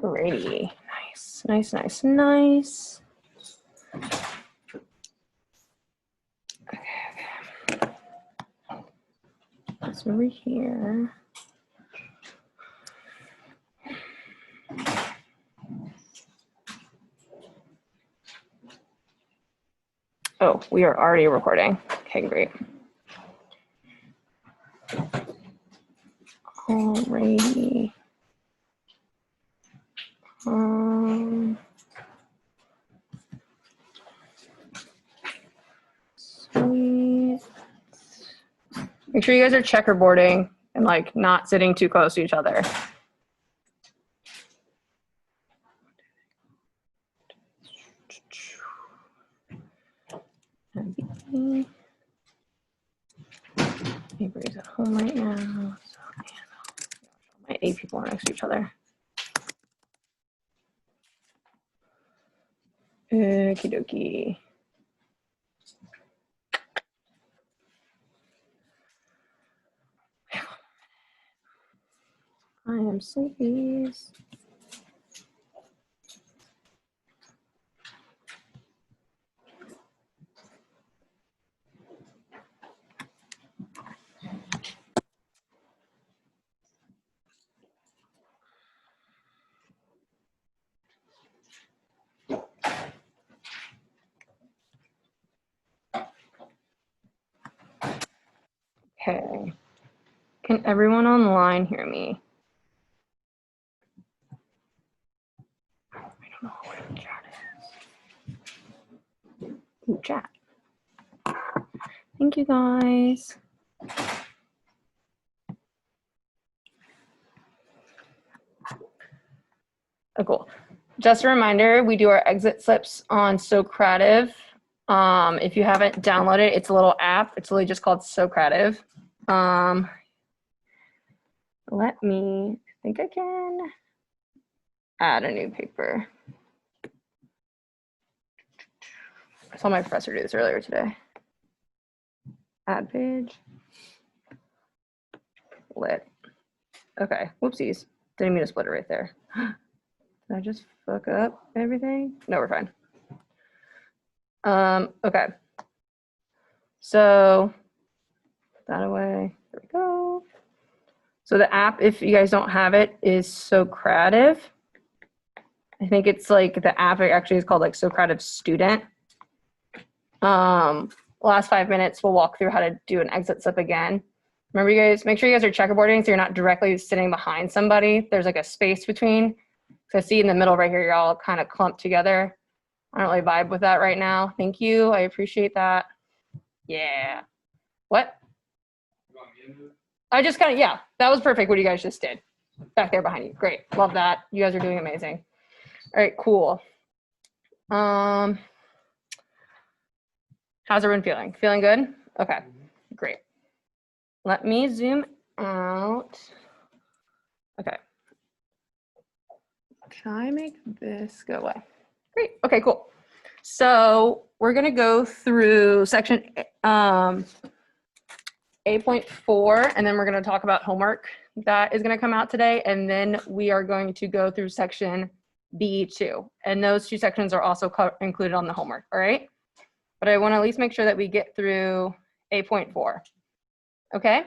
Alrighty, nice, nice, nice, nice. Okay. So over here. Oh, we are already recording. Okay, great. Alrighty. Sweet. Make sure you guys are checkerboarding and like not sitting too close to each other. Everybody's at home right now. So my 8 people are next to each other. Okie dokie. I am sleepies. Okay. Can everyone online hear me? I don't know where the chat is. Ooh, chat. Thank you guys. Oh, cool. Just a reminder, we do our exit slips on Socrative. If you haven't downloaded it, it's a little app. It's really just called Socrative. Let me, I think I can add a new paper. I saw my professor do this earlier today. Add page. Lit. Okay, whoopsies. Didn't mean to split it right there. Did I just fuck up everything? No, we're fine. Okay. So, that away. There we go. So the app, if you guys don't have it, is Socrative. I think it's like the app actually is called like Socrative Student. Last 5 minutes, we'll walk through how to do an exit slip again. Remember, you guys, make sure you guys are checkerboarding so you're not directly sitting behind somebody. There's like a space between. So I see in the middle right here, you're all kind of clumped together. I don't really vibe with that right now. Thank you. I appreciate that. Yeah. What? I just kind of, yeah, that was perfect what you guys just did. Back there behind you. Great. Love that. You guys are doing amazing. All right, cool. How's everyone feeling? Feeling good? Okay, great. Let me zoom out. Okay. Can I make this go away? Great. Okay, cool. So we're going to go through section 8.4, and then we're going to talk about homework that is going to come out today. And then we are going to go through section B2. And those 2 sections are also included on the homework. All right. But I want to at least make sure that we get through 8.4. Okay.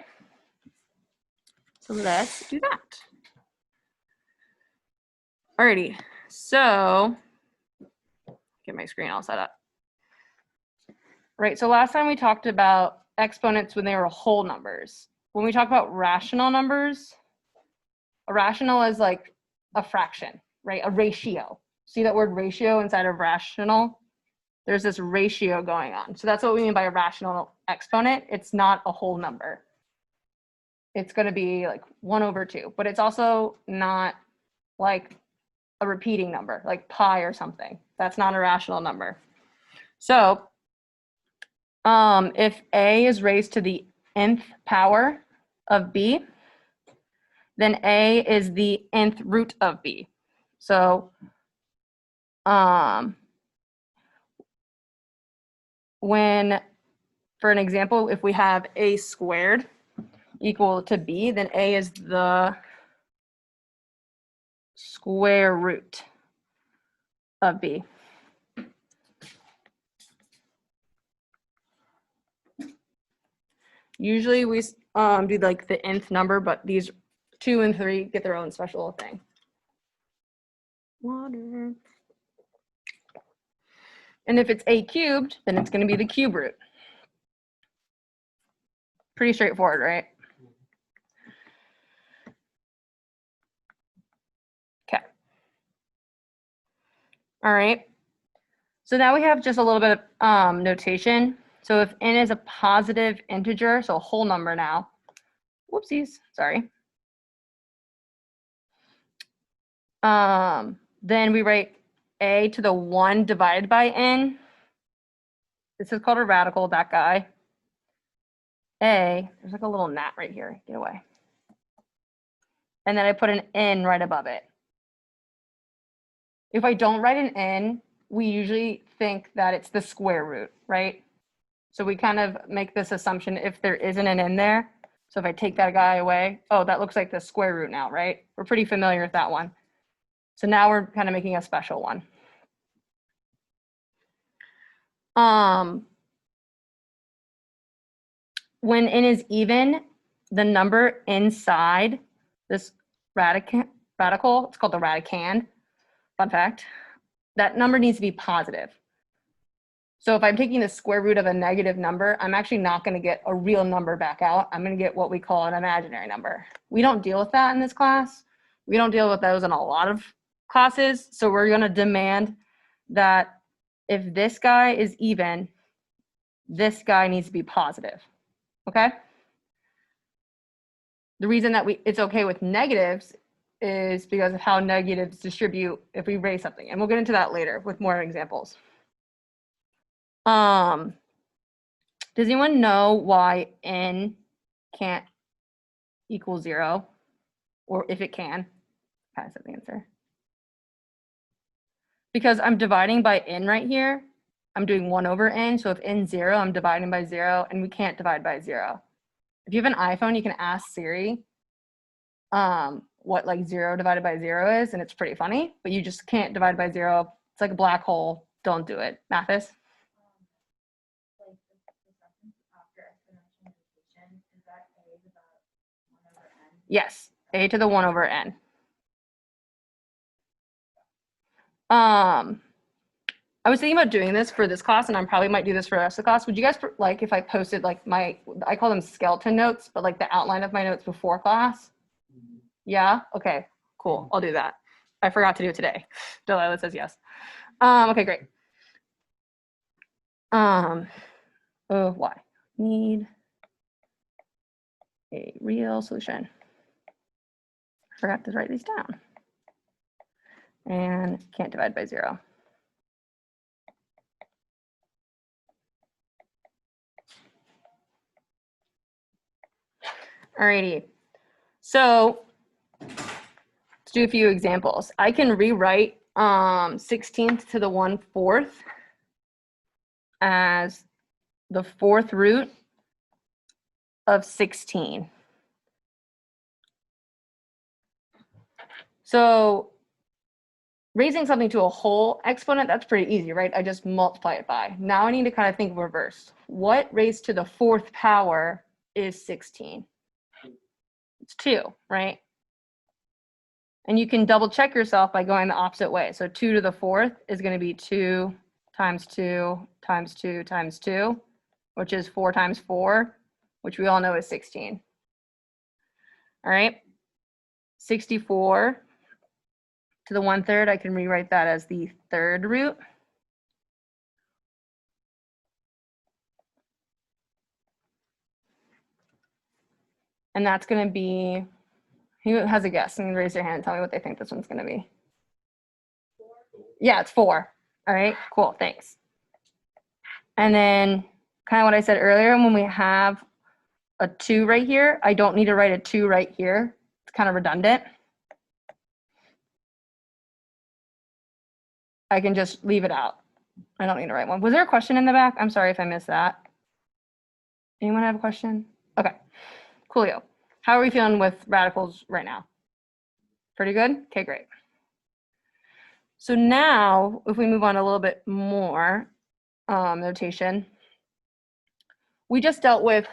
So let's do that. Alrighty. So get my screen all set up. Right. So last time we talked about exponents when they were whole numbers. When we talk about rational numbers, a rational is like a fraction, right? A ratio. See that word ratio inside of rational? There's this ratio going on. So that's what we mean by a rational exponent. It's not a whole number. It's going to be like 1/2, but it's also not like a repeating number, like pi or something. That's not a rational number. So if a is raised to the nth power of b, then a is the nth root of b. So when, for an example, if we have a squared equal to b, then a is the square root of b. Usually we do like the nth number, but these 2 and 3 get their own special thing. Water. And if it's a cubed, then it's going to be the cube root. Pretty straightforward, right? Okay. All right. So now we have just a little bit of notation. So if n is a positive integer, so a whole number now, whoopsies, sorry. Then we write a to the 1 divided by n. This is called a radical, that guy. A, there's like a little gnat right here, get away. And then I put an n right above it. If I don't write an n, we usually think that it's the square root, right? So we kind of make this assumption if there isn't an n there. So if I take that guy away, oh, that looks like the square root now, right? We're pretty familiar with that one. So now we're kind of making a special one. When n is even, the number inside this radical, it's called the radicand, fun fact, that number needs to be positive. So if I'm taking the square root of a negative number, I'm actually not going to get a real number back out. I'm going to get what we call an imaginary number. We don't deal with that in this class. We don't deal with those in a lot of classes. So we're going to demand that if this guy is even, this guy needs to be positive. Okay? The reason that it's okay with negatives is because of how negatives distribute if we raise something. And we'll get into that later with more examples. Does anyone know why n can't equal 0? Or if it can? Kind of said the answer. Because I'm dividing by n right here. I'm doing 1 over n. So if n 0, I'm dividing by 0, and we can't divide by 0. If you have an iPhone, you can ask Siri what like 0 divided by 0 is, and it's pretty funny, but you just can't divide by 0. It's like a black hole. Don't do it. Mathis? Yes, a to the 1 over n. I was thinking about doing this for this class, and I probably might do this for the rest of the class. Would you guys like if I posted like I call them skeleton notes, but like the outline of my notes before class? Yeah? Okay, cool. I'll do that. I forgot to do it today. Delilah says yes. Okay, great. Oh, why? Need a real solution. Forgot to write these down. And can't divide by 0. Alrighty. So let's do a few examples. I can rewrite 16th to the 1/4 as the 4th root of 16. So raising something to a whole exponent, that's pretty easy, right? I just multiply it by. Now I need to kind of think reverse. What raised to the 4th power is 16? It's 2, right? And you can double check yourself by going the opposite way. So 2 to the 4th is going to be 2 times 2 times 2 times 2, which is 4 times 4, which we all know is 16. All right. 64 to the 1/3, I can rewrite that as the 3rd root. And that's going to be, who has a guess? And raise your hand and tell me what they think this one's going to be. 4. Yeah, it's 4. All right, cool, thanks. And then kind of what I said earlier, when we have a 2 right here, I don't need to write a 2 right here. It's kind of redundant. I can just leave it out. I don't need to write one. Was there a question in the back? I'm sorry if I missed that. Anyone have a question? Okay, coolio. How are we feeling with radicals right now? Pretty good? Okay, great. So now, if we move on a little bit more notation, we just dealt with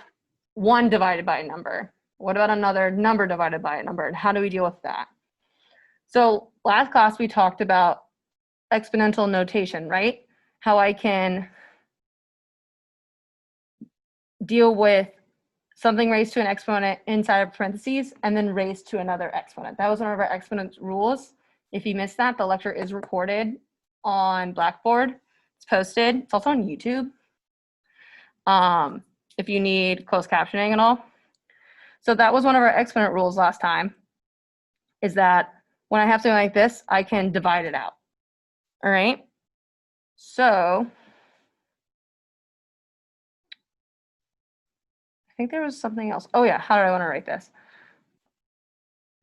1 divided by a number. What about another number divided by a number, and how do we deal with that? So last class we talked about exponential notation, right? How I can deal with something raised to an exponent inside of parentheses and then raised to another exponent. That was one of our exponent rules. If you missed that, the lecture is recorded on Blackboard. It's posted. It's also on YouTube. If you need closed captioning and all. So that was one of our exponent rules last time, is that when I have something like this, I can divide it out. All right. So I think there was something else. Oh yeah, how do I want to write this?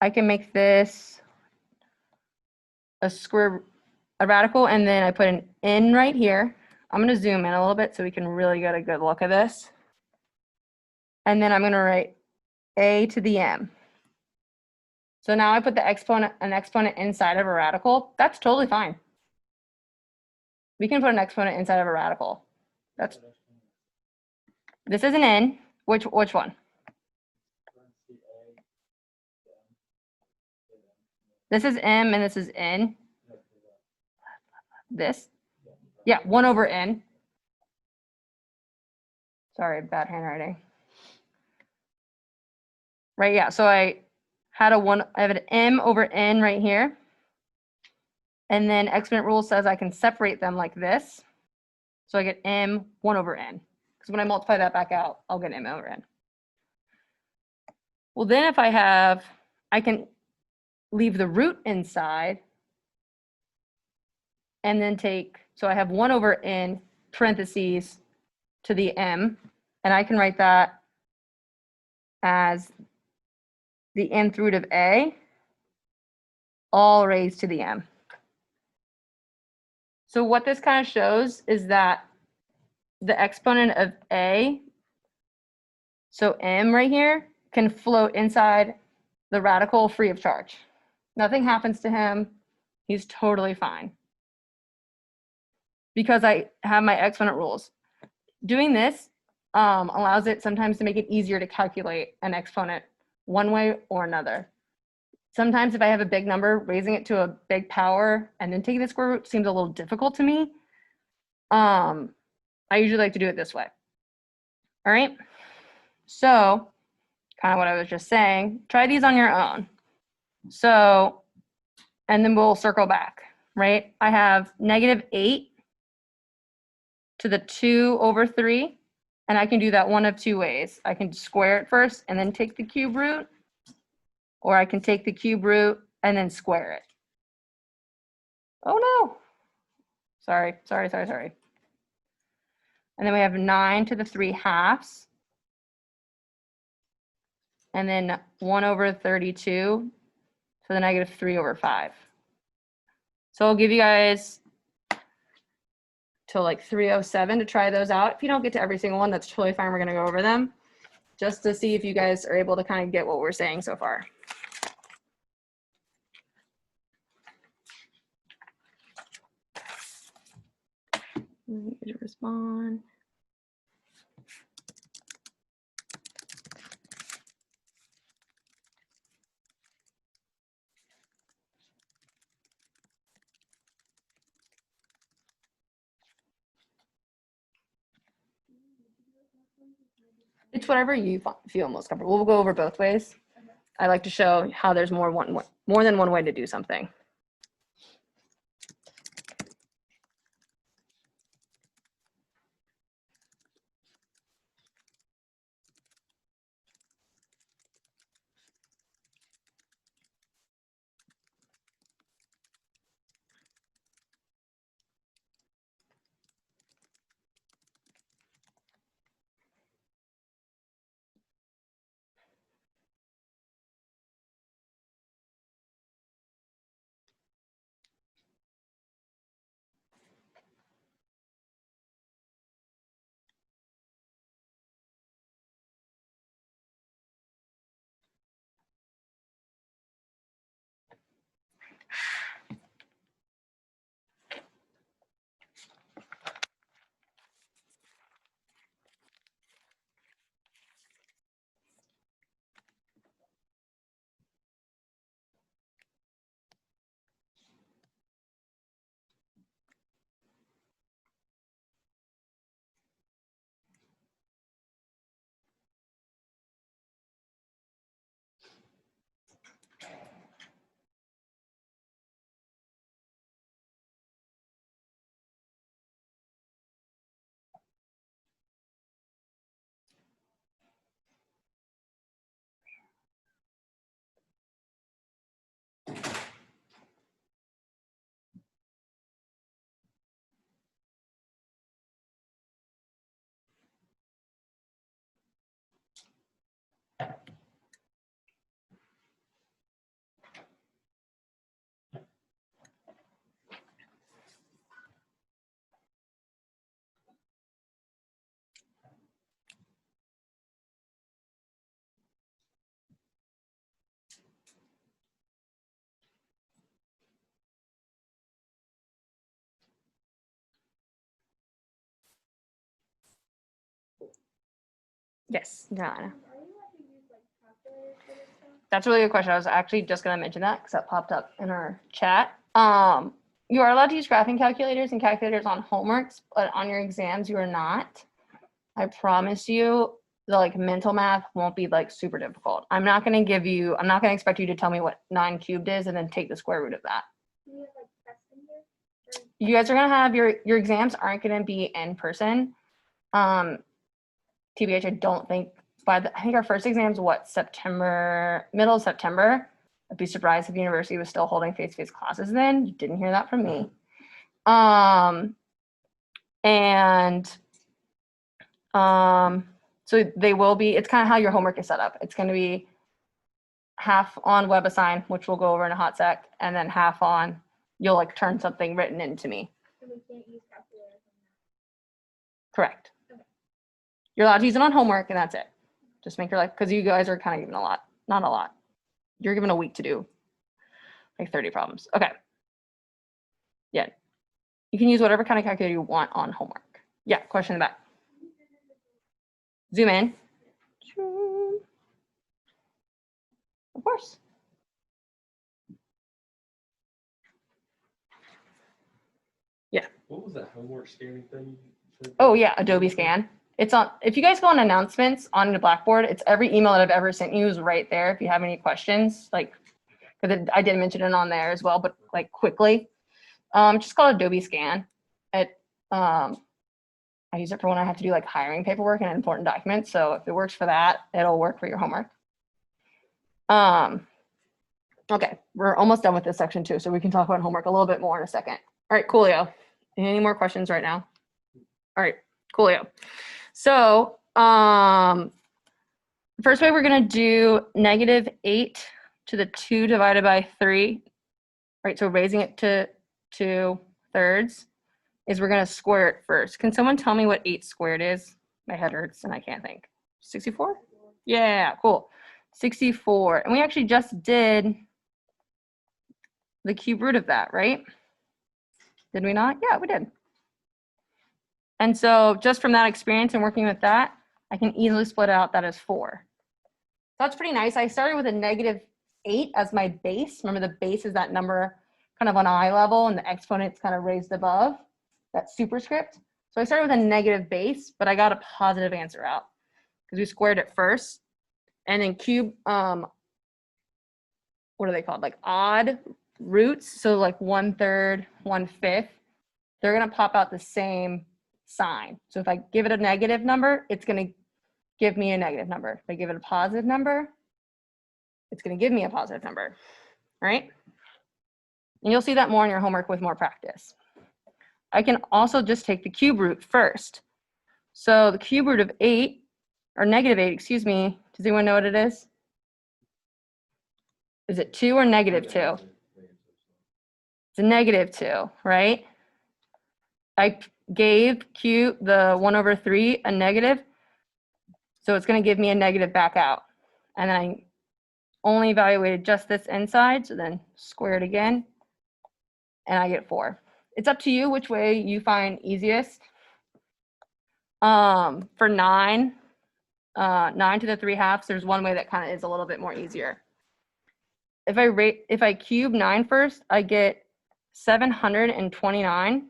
I can make this a radical, and then I put an n right here. I'm going to zoom in a little bit so we can really get a good look at this. And then I'm going to write a to the m. So now I put an exponent inside of a radical. That's totally fine. We can put an exponent inside of a radical. This is an n. Which one? This is m and this is n. This? Yeah, 1 over n. Sorry, bad handwriting. Right, yeah, so I have an m over n right here. And then exponent rule says I can separate them like this. So I get m 1 over n. Because when I multiply that back out, I'll get m over n. Well, then if I can leave the root inside and then so I have 1 over n parentheses to the m, and I can write that as the nth root of a, all raised to the m. So what this kind of shows is that the exponent of a, so m right here, can float inside the radical free of charge. Nothing happens to him. He's totally fine. Because I have my exponent rules. Doing this allows it sometimes to make it easier to calculate an exponent one way or another. Sometimes if I have a big number, raising it to a big power and then taking the square root seems a little difficult to me. I usually like to do it this way. All right. So kind of what I was just saying, try these on your own. So, and then we'll circle back, right? I have -8 to the 2 over 3, and I can do that one of 2 ways. I can square it first and then take the cube root, or I can take the cube root and then square it. Oh no. Sorry. And then we have 9 to the 3/2, and then 1 over 32 to the -3 over 5. So I'll give you guys till like 3:07 to try those out. If you don't get to every single one, that's totally fine. We're going to go over them just to see if you guys are able to kind of get what we're saying so far. Respond. It's whatever you feel most comfortable. We'll go over both ways. I like to show how there's more than one way to do something. Yes, Joanna. That's a really good question. I was actually just going to mention that because that popped up in our chat. You are allowed to use graphing calculators and calculators on homeworks, but on your exams, you are not. I promise you, the like mental math won't be like super difficult. I'm not going to expect you to tell me what 9 cubed is and then take the square root of that. You guys are going to have your exams aren't going to be in person. TBH, I don't think I think our first exam is middle of September. I'd be surprised if the university was still holding face-to-face classes then. You didn't hear that from me. So they will be, it's kind of how your homework is set up. It's going to be half on WebAssign, which we'll go over in a hot sec, and then half on, you'll like turn something written into me. So we can't use calculators. Correct. You're allowed to use it on homework, and that's it. Just make your life, because you guys are kind of given a lot, not a lot. You're given a week to do like 30 problems. Okay. Yeah. You can use whatever kind of calculator you want on homework. Yeah, question in the back. Zoom in. Of course. Yeah. What was that homework scanning thing? Oh yeah, Adobe Scan. It's on, if you guys go on announcements on the Blackboard, it's every email that I've ever sent you is right there. If you have any questions, like, because I did mention it on there as well, but like quickly, just called Adobe Scan. I use it for when I have to do like hiring paperwork and important documents. So if it works for that, it'll work for your homework. Okay, we're almost done with this section too, so we can talk about homework a little bit more in a second. All right, coolio. Any more questions right now? All right, coolio. So first way we're gonna do -8 to the 2 divided by 3, right? So raising it to 2/3 is we're gonna square it first. Can someone tell me what 8 squared is? My head hurts and I can't think. 64? Yeah, cool. 64, and we actually just did the cube root of that, right? Did we not? Yeah, we did. And so just from that experience and working with that, I can easily split out that as 4. So that's pretty nice. I started with a -8 as my base. Remember, the base is that number kind of on eye level and the exponent's kind of raised above, that superscript. So I started with a negative base, but I got a positive answer out because we squared it first. And then cube, what are they called? Like odd roots. So like 1/3, 1/5, they're going to pop out the same sign. So if I give it a negative number, it's going to give me a negative number. If I give it a positive number, it's going to give me a positive number, right? And you'll see that more in your homework with more practice. I can also just take the cube root first. So the cube root of 8, or -8, excuse me, does anyone know what it is? Is it 2 or -2? It's a -2, right? I gave Q, the 1/3, a negative. So it's going to give me a negative back out. And then I only evaluated just this inside, so then square it again, and I get 4. It's up to you which way you find easiest. For 9 to the 3/2, there's one way that kind of is a little bit more easier. If I cube 9 first, I get 729.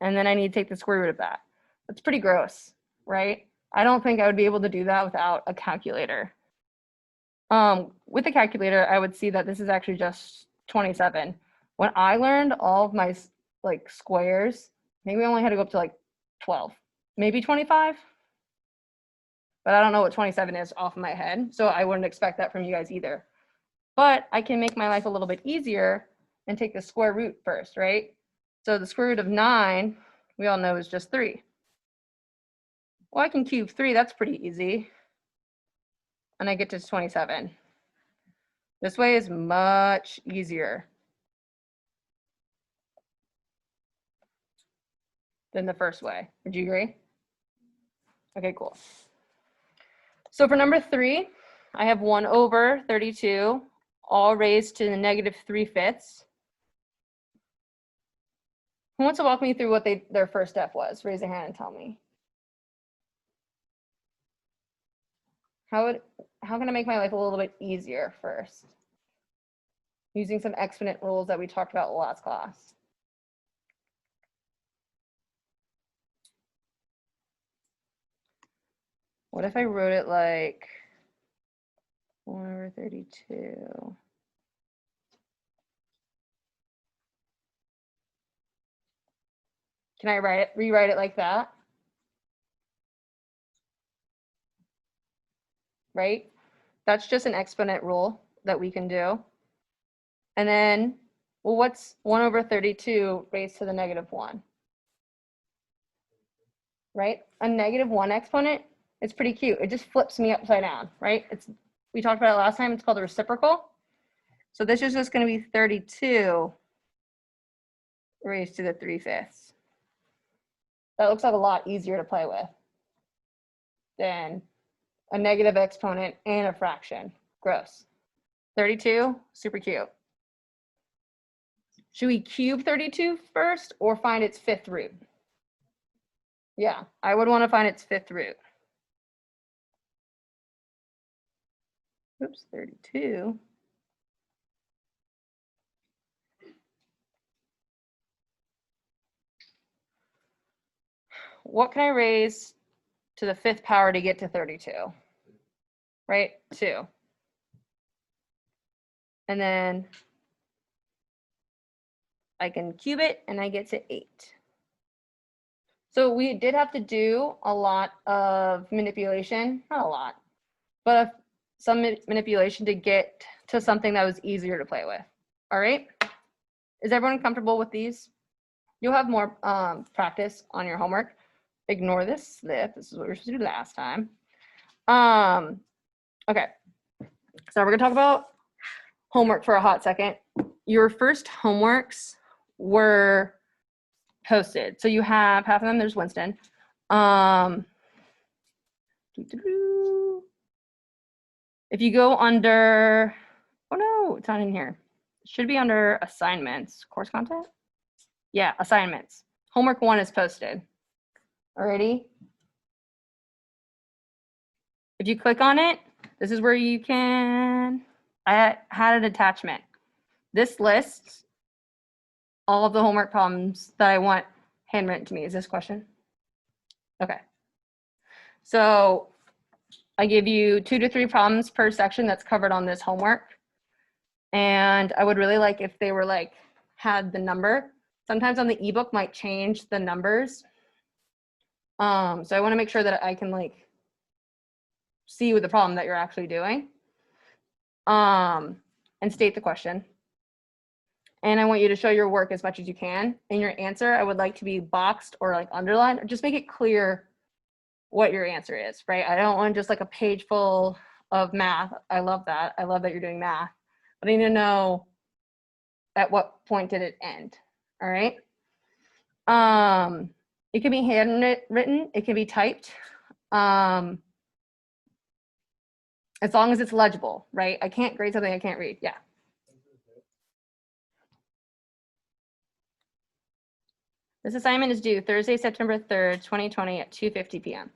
And then I need to take the square root of that. That's pretty gross, right? I don't think I would be able to do that without a calculator. With a calculator, I would see that this is actually just 27. When I learned all of my like squares, I think we only had to go up to like 12, maybe 25. But I don't know what 27 is off of my head, so I wouldn't expect that from you guys either. But I can make my life a little bit easier and take the square root first, right? So the square root of 9, we all know, is just 3. Well, I can cube 3. That's pretty easy. And I get to 27. This way is much easier than the first way. Would you agree? Okay, cool. So for number 3, I have 1/32, all raised to the -3/5. Who wants to walk me through what their first step was? Raise a hand and tell me. How can I make my life a little bit easier first? Using some exponent rules that we talked about last class. What if I wrote it like 1/32? Can I rewrite it like that? Right? That's just an exponent rule that we can do. And then, well, what's 1/32 raised to the -1? Right? A -1 exponent, it's pretty cute. It just flips me upside down, right? We talked about it last time. It's called a reciprocal. So this is just going to be 32 raised to the 3/5. That looks like a lot easier to play with than a negative exponent and a fraction. Gross. 32, super cute. Should we cube 32 first or find its 5th root? Yeah, I would want to find its 5th root. Oops, 32. What can I raise to the 5th power to get to 32? Right, 2. And then I can cube it and I get to 8. So we did have to do a lot of manipulation, not a lot, but some manipulation to get to something that was easier to play with. All right, is everyone comfortable with these? You'll have more practice on your homework. Ignore this slip. This is what we were supposed to do last time. Okay, so we're gonna talk about homework for a hot second. Your first homeworks were posted. So you have half of them, there's Winston. If you go under, oh no, it's not in here. It should be under assignments, course content. Yeah, assignments. Homework 1 is posted. Alrighty. If you click on it, this is where you can, I had an attachment. This lists all of the homework problems that I want handwritten to me. Is this question? Okay. So I give you 2 to 3 problems per section that's covered on this homework. And I would really like if they were like, had the number. Sometimes on the ebook might change the numbers. So I want to make sure that I can like see with the problem that you're actually doing. And state the question. And I want you to show your work as much as you can. And your answer, I would like to be boxed or like underlined, or just make it clear what your answer is, right? I don't want just like a page full of math. I love that. I love that you're doing math. But I need to know at what point did it end, all right? It can be handwritten, it can be typed. As long as it's legible, right? I can't grade something I can't read, yeah. This assignment is due Thursday, September 3rd, 2020 at 2:50 p.m.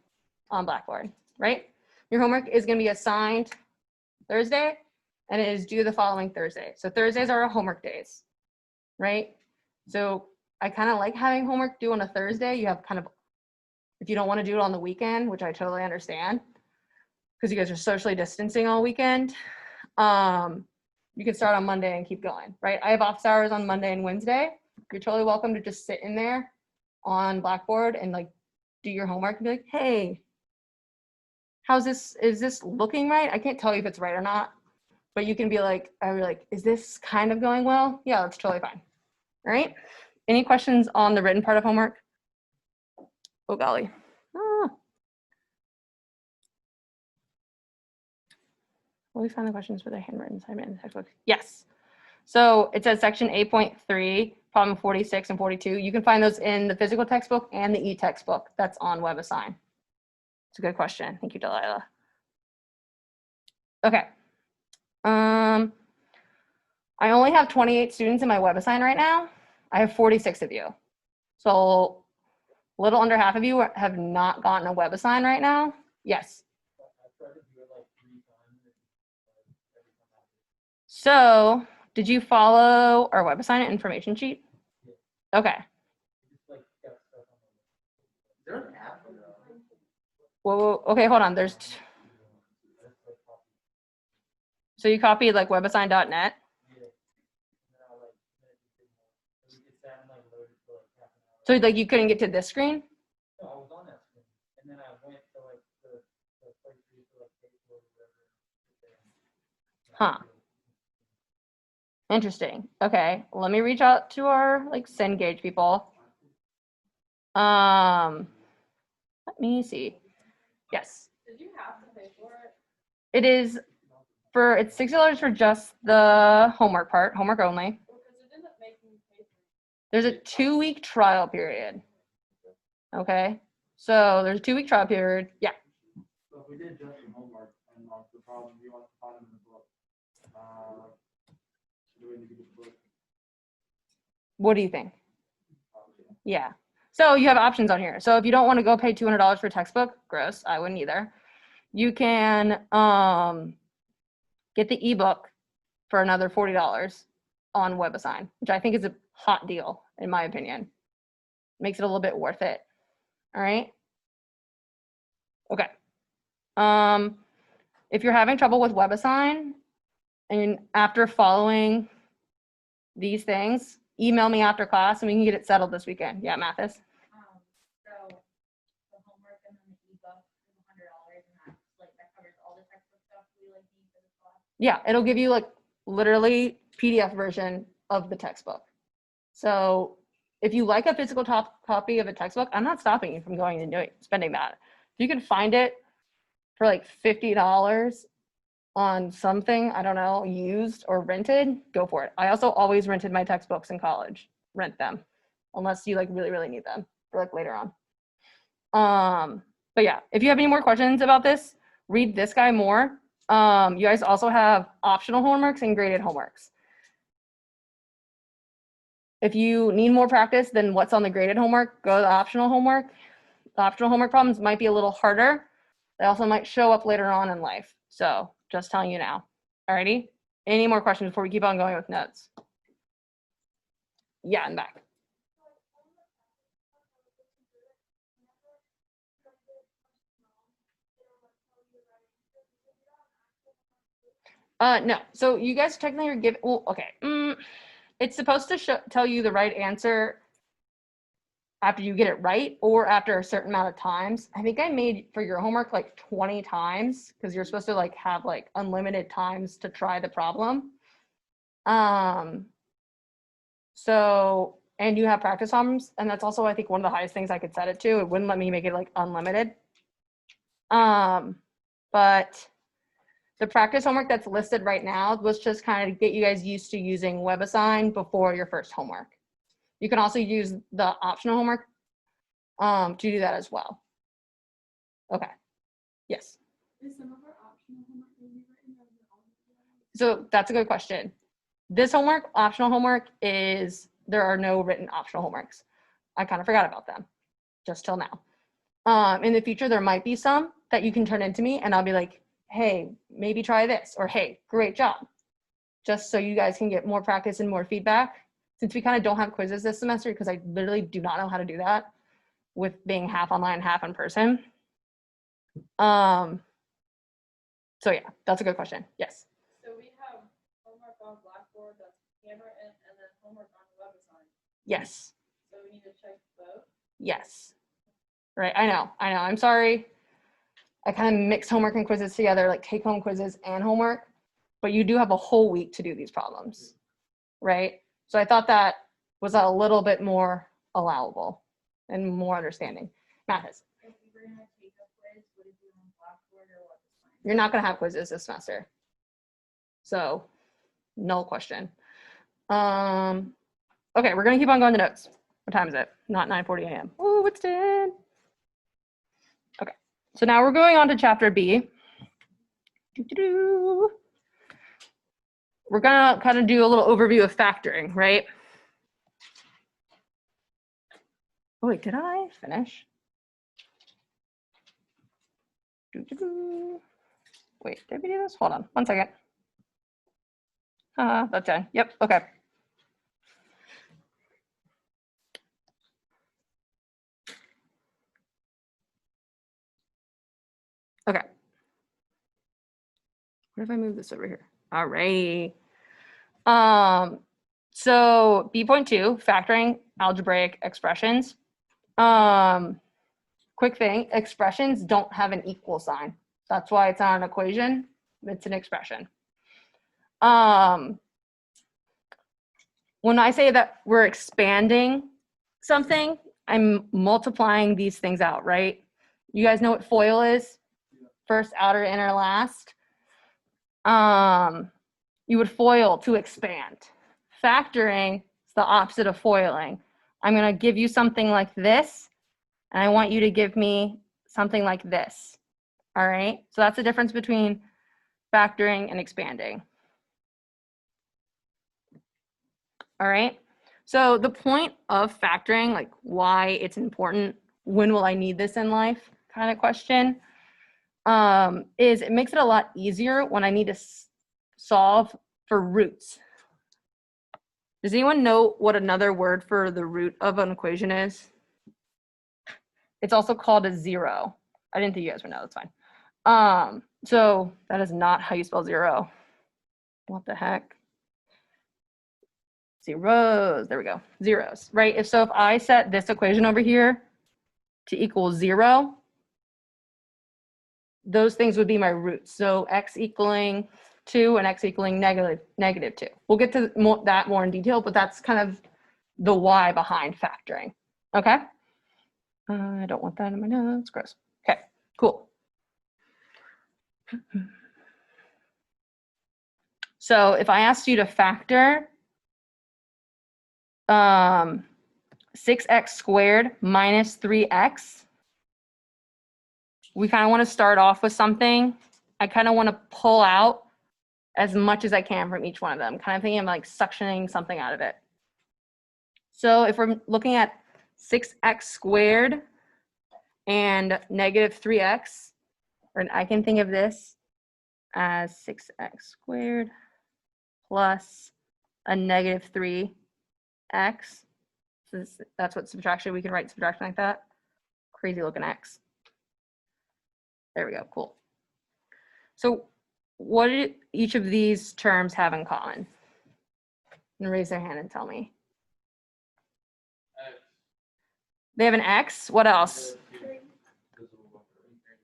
on Blackboard, right? Your homework is going to be assigned Thursday and it is due the following Thursday. So Thursdays are our homework days, right? So I kind of like having homework due on a Thursday. You have kind of, if you don't want to do it on the weekend, which I totally understand, because you guys are socially distancing all weekend, you can start on Monday and keep going, right? I have office hours on Monday and Wednesday. You're totally welcome to just sit in there on Blackboard and like do your homework and be like, hey, how's this, is this looking right? I can't tell you if it's right or not, but you can be like, is this kind of going well? Yeah, that's totally fine. All right. Any questions on the written part of homework? Oh, golly. Will we find the questions for the handwritten assignment in the textbook? Yes. So it says section 8.3, problem 46 and 42. You can find those in the physical textbook and the e-textbook that's on WebAssign. It's a good question. Thank you, Delilah. Okay. I only have 28 students in my WebAssign right now. I have 46 of you. So a little under half of you have not gotten a WebAssign right now. Yes. I tried to do it like So, did you follow our web assignment information sheet? Okay. Whoa, okay, hold on. So you copied like webassign.net? So like you couldn't get to this screen? No, I was on that screen, and then I went to like the place where you could like pay for whatever. Huh. Interesting. Okay, let me reach out to our like Cengage people. Let me see. Yes, Did you have to pay for it? it is it's $60 for just the homework part, homework only. Because it ended up making me pay for it. There's a 2-week trial period. Okay, so there's a 2-week trial period. Yeah. So if we did just the homework and like the problem, you want to find them in the book. Do we need to get the book? What do you think? Yeah. So you have options on here. So if you don't want to go pay $200 for a textbook, gross, I wouldn't either. You can get the ebook for another $40 on WebAssign, which I think is a hot deal in my opinion. Makes it a little bit worth it. All right. Okay. If you're having trouble with WebAssign and after following these things, email me after class and we can get it settled this weekend. Yeah, Mathis. So the homework and then the ebook is $100, and that covers all the textbook stuff we like need for this class. Yeah, it'll give you like literally PDF version of the textbook. So if you like a physical copy of a textbook, I'm not stopping you from going and spending that. If you can find it for like $50 on something, I don't know, used or rented, go for it. I also always rented my textbooks in college, rent them, unless you like really, really need them for like later on. But yeah, if you have any more questions about this, read this guy more. You guys also have optional homeworks and graded homeworks. If you need more practice than what's on the graded homework, go to the optional homework. The optional homework problems might be a little harder. They also might show up later on in life. So just telling you now. Alrighty? Any more questions before we keep on going with notes? Yeah, and back. No. So you guys technically are given, well, okay. It's supposed to tell you the right answer after you get it right or after a certain amount of times. I think I made for your homework like 20 times because you're supposed to like have like unlimited times to try the problem. So, and you have practice problems, and that's also I think one of the highest things I could set it to. It wouldn't let me make it like unlimited. But the practice homework that's listed right now was just kind of to get you guys used to using WebAssign before your first homework. You can also use the optional homework to do that as well. Okay. Yes. Is some of our optional homework maybe written down? So that's a good question. This homework, optional homework, there are no written optional homeworks. I kind of forgot about them just till now. In the future, there might be some that you can turn into me and I'll be like, hey, maybe try this, or hey, great job. Just so you guys can get more practice and more feedback. Since we kind of don't have quizzes this semester, because I literally do not know how to do that with being half online, half in person. So yeah, that's a good question. Yes. So we have homework on Blackboard that's handwritten and then homework on WebAssign. Yes. So we need to check both. Yes. Right. I know. I'm sorry. I kind of mix homework and quizzes together, like take home quizzes and homework, but you do have a whole week to do these problems. Right. So I thought that was a little bit more allowable and more understanding. Mathis. If we were going to take a quiz, would it be on Blackboard or WebAssign? You're not going to have quizzes this semester. So no question. Okay, we're going to keep on going to notes. What time is it? Not 9:40 a.m. Oh, it's 10. Okay, so now we're going on to chapter B. We're going to kind of do a little overview of factoring, right? Oh, wait, did I finish? Wait, did we do this? Hold on, 1 second. That's 10. Yep, okay. Okay. What if I move this over here? All right. So B.2, factoring algebraic expressions. Quick thing, expressions don't have an equal sign. That's why it's not an equation, it's an expression. When I say that we're expanding something, I'm multiplying these things out, right? You guys know what FOIL is? First, outer, inner, last. You would FOIL to expand. Factoring is the opposite of FOILing. I'm going to give you something like this, and I want you to give me something like this. All right? So that's the difference between factoring and expanding. All right? So the point of factoring, like why it's important, when will I need this in life kind of question, is it makes it a lot easier when I need to solve for roots. Does anyone know what another word for the root of an equation is? It's also called a zero. I didn't think you guys would know, that's fine. So that is not how you spell zero. What the heck? Zeros, there we go, zeros, right? If I set this equation over here to equal 0, those things would be my roots. So x equaling 2 and x equaling negative 2. We'll get to that more in detail, but that's kind of the why behind factoring, okay? I don't want that in my notes, gross. Okay, cool. So if I asked you to factor 6x squared minus 3x, we kind of want to start off with something. I kind of want to pull out as much as I can from each one of them, kind of thinking of like suctioning something out of it. So if we're looking at 6x squared and negative 3x, or I can think of this as 6x squared plus a negative 3x. So that's what subtraction, we can write subtraction like that. Crazy looking x. There we go, cool. So what do each of these terms have in common? And raise their hand and tell me. They have an x, what else?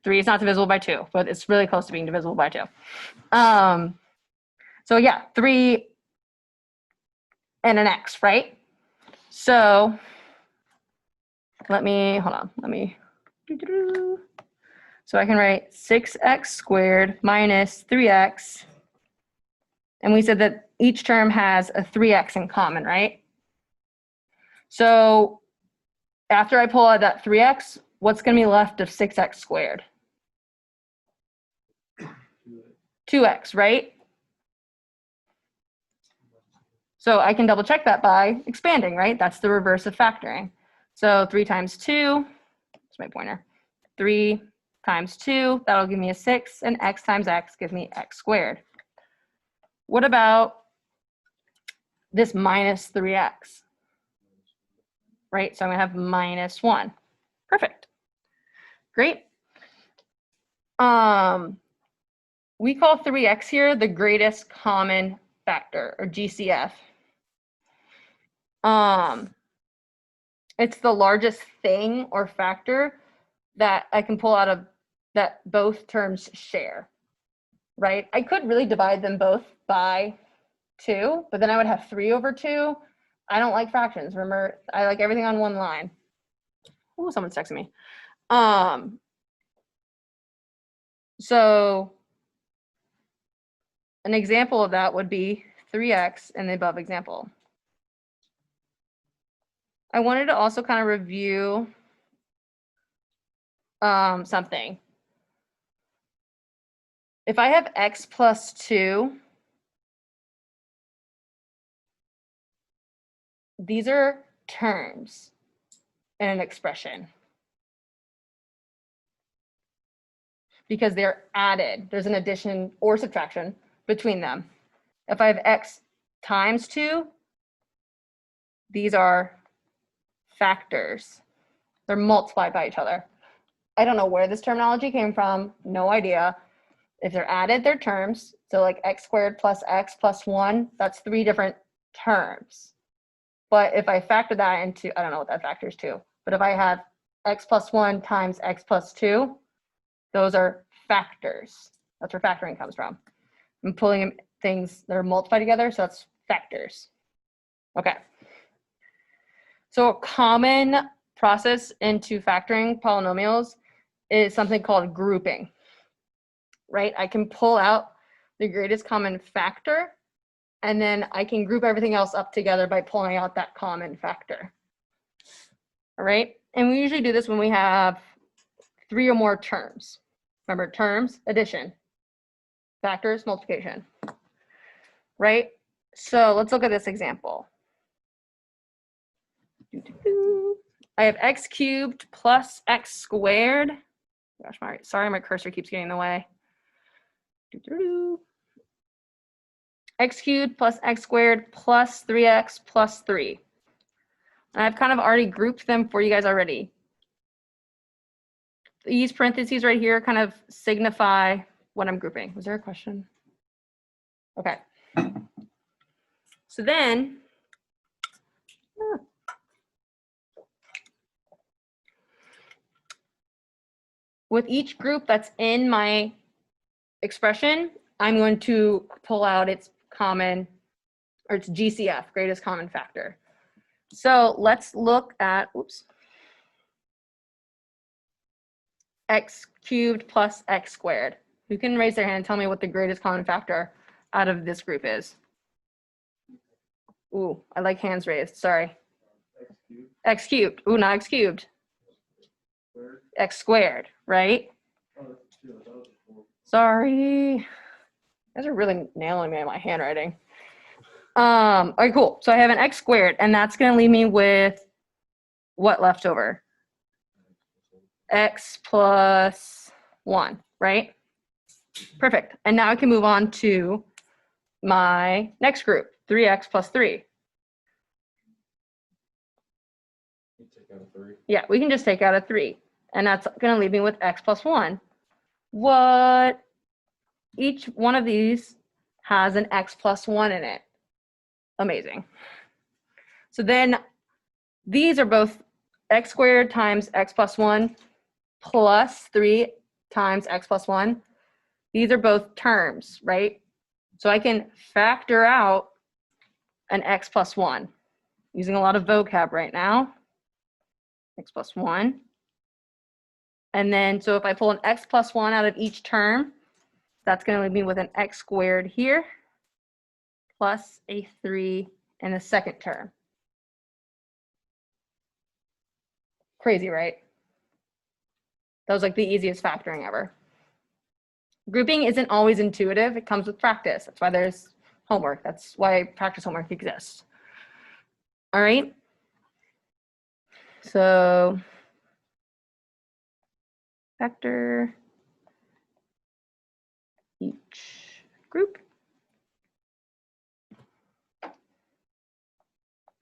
3 is not divisible by 2, but it's really close to being divisible by 2. So yeah, 3 and an x, right? So let me, hold on, let me, so I can write 6x squared minus 3x. And we said that each term has a 3x in common, right? So after I pull out that 3x, what's going to be left of 6x squared? 2x, right? So I can double check that by expanding, right? That's the reverse of factoring. So 3 times 2, that's my pointer. 3 times 2, that'll give me a 6, and x times x gives me x squared. What about this minus 3x? Right, so I'm gonna have minus 1. Perfect. Great. We call 3x here the greatest common factor, or GCF. It's the largest thing or factor that I can pull out of that both terms share, right? I could really divide them both by 2, but then I would have 3 over 2. I don't like fractions. Remember, I like everything on one line. Oh, someone's texting me. So an example of that would be 3x in the above example. I wanted to also kind of review something. If I have x plus 2, these are terms in an expression because they're added. There's an addition or subtraction between them. If I have x times 2, these are factors. They're multiplied by each other. I don't know where this terminology came from, no idea. If they're added, they're terms. So like x squared plus x plus 1, that's 3 different terms. But if I factor that into, I don't know what that factors to, but if I have x plus 1 times x plus 2, those are factors. That's where factoring comes from. I'm pulling things that are multiplied together, so that's factors. Okay. So a common process into factoring polynomials is something called grouping, right? I can pull out the greatest common factor, and then I can group everything else up together by pulling out that common factor. All right, and we usually do this when we have 3 or more terms. Remember, terms, addition, factors, multiplication, right? So let's look at this example. I have x cubed plus x squared. Gosh, sorry, my cursor keeps getting in the way. X cubed plus x squared plus 3x plus 3. And I've kind of already grouped them for you guys already. These parentheses right here kind of signify what I'm grouping. Was there a question? Okay. So then, with each group that's in my expression, I'm going to pull out its common, or its GCF, greatest common factor. So let's look at, oops, x cubed plus x squared. Who can raise their hand and tell me what the greatest common factor out of this group is? Ooh, I like hands raised, sorry. X cubed, ooh, not x cubed. X squared, right? Sorry. You guys are really nailing me in my handwriting. All right, cool. So I have an x squared, and that's going to leave me with what left over? X plus 1, right? Perfect. And now I can move on to my next group, 3x plus 3. You take out a 3. Yeah, we can just take out a 3. And that's going to leave me with x plus 1. What? Each one of these has an x plus 1 in it. Amazing. So then these are both x squared times x plus 1 plus 3 times x plus 1. These are both terms, right? So I can factor out an x plus 1. Using a lot of vocab right now. X plus 1. And then, so if I pull an x plus 1 out of each term, that's going to leave me with an x squared here, plus a 3 in the second term. Crazy, right? That was like the easiest factoring ever. Grouping isn't always intuitive. It comes with practice. That's why there's homework. That's why practice homework exists. All right. So factor each group. And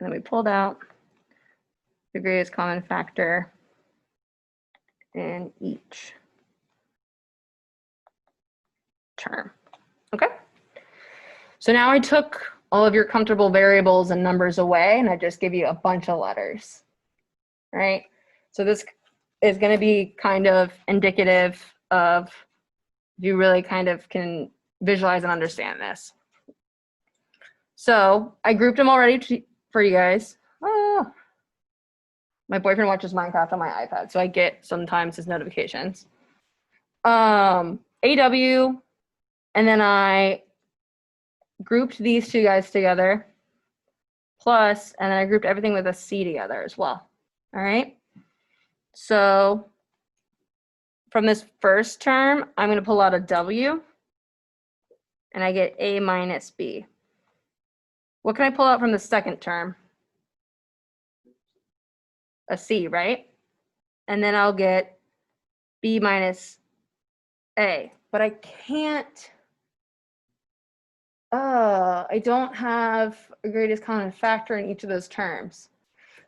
then we pulled out the greatest common factor in each term. Okay. So now I took all of your comfortable variables and numbers away, and I just give you a bunch of letters. All right. So this is going to be kind of indicative of if you really kind of can visualize and understand this. So I grouped them already for you guys. Oh, my boyfriend watches Minecraft on my iPad, so I get sometimes his notifications. AW, and then I grouped these two guys together, plus, and then I grouped everything with a C together as well. All right. So from this first term, I'm going to pull out a W, and I get A minus B. What can I pull out from the second term? A C, right? And then I'll get B minus A. But I can't I don't have a greatest common factor in each of those terms.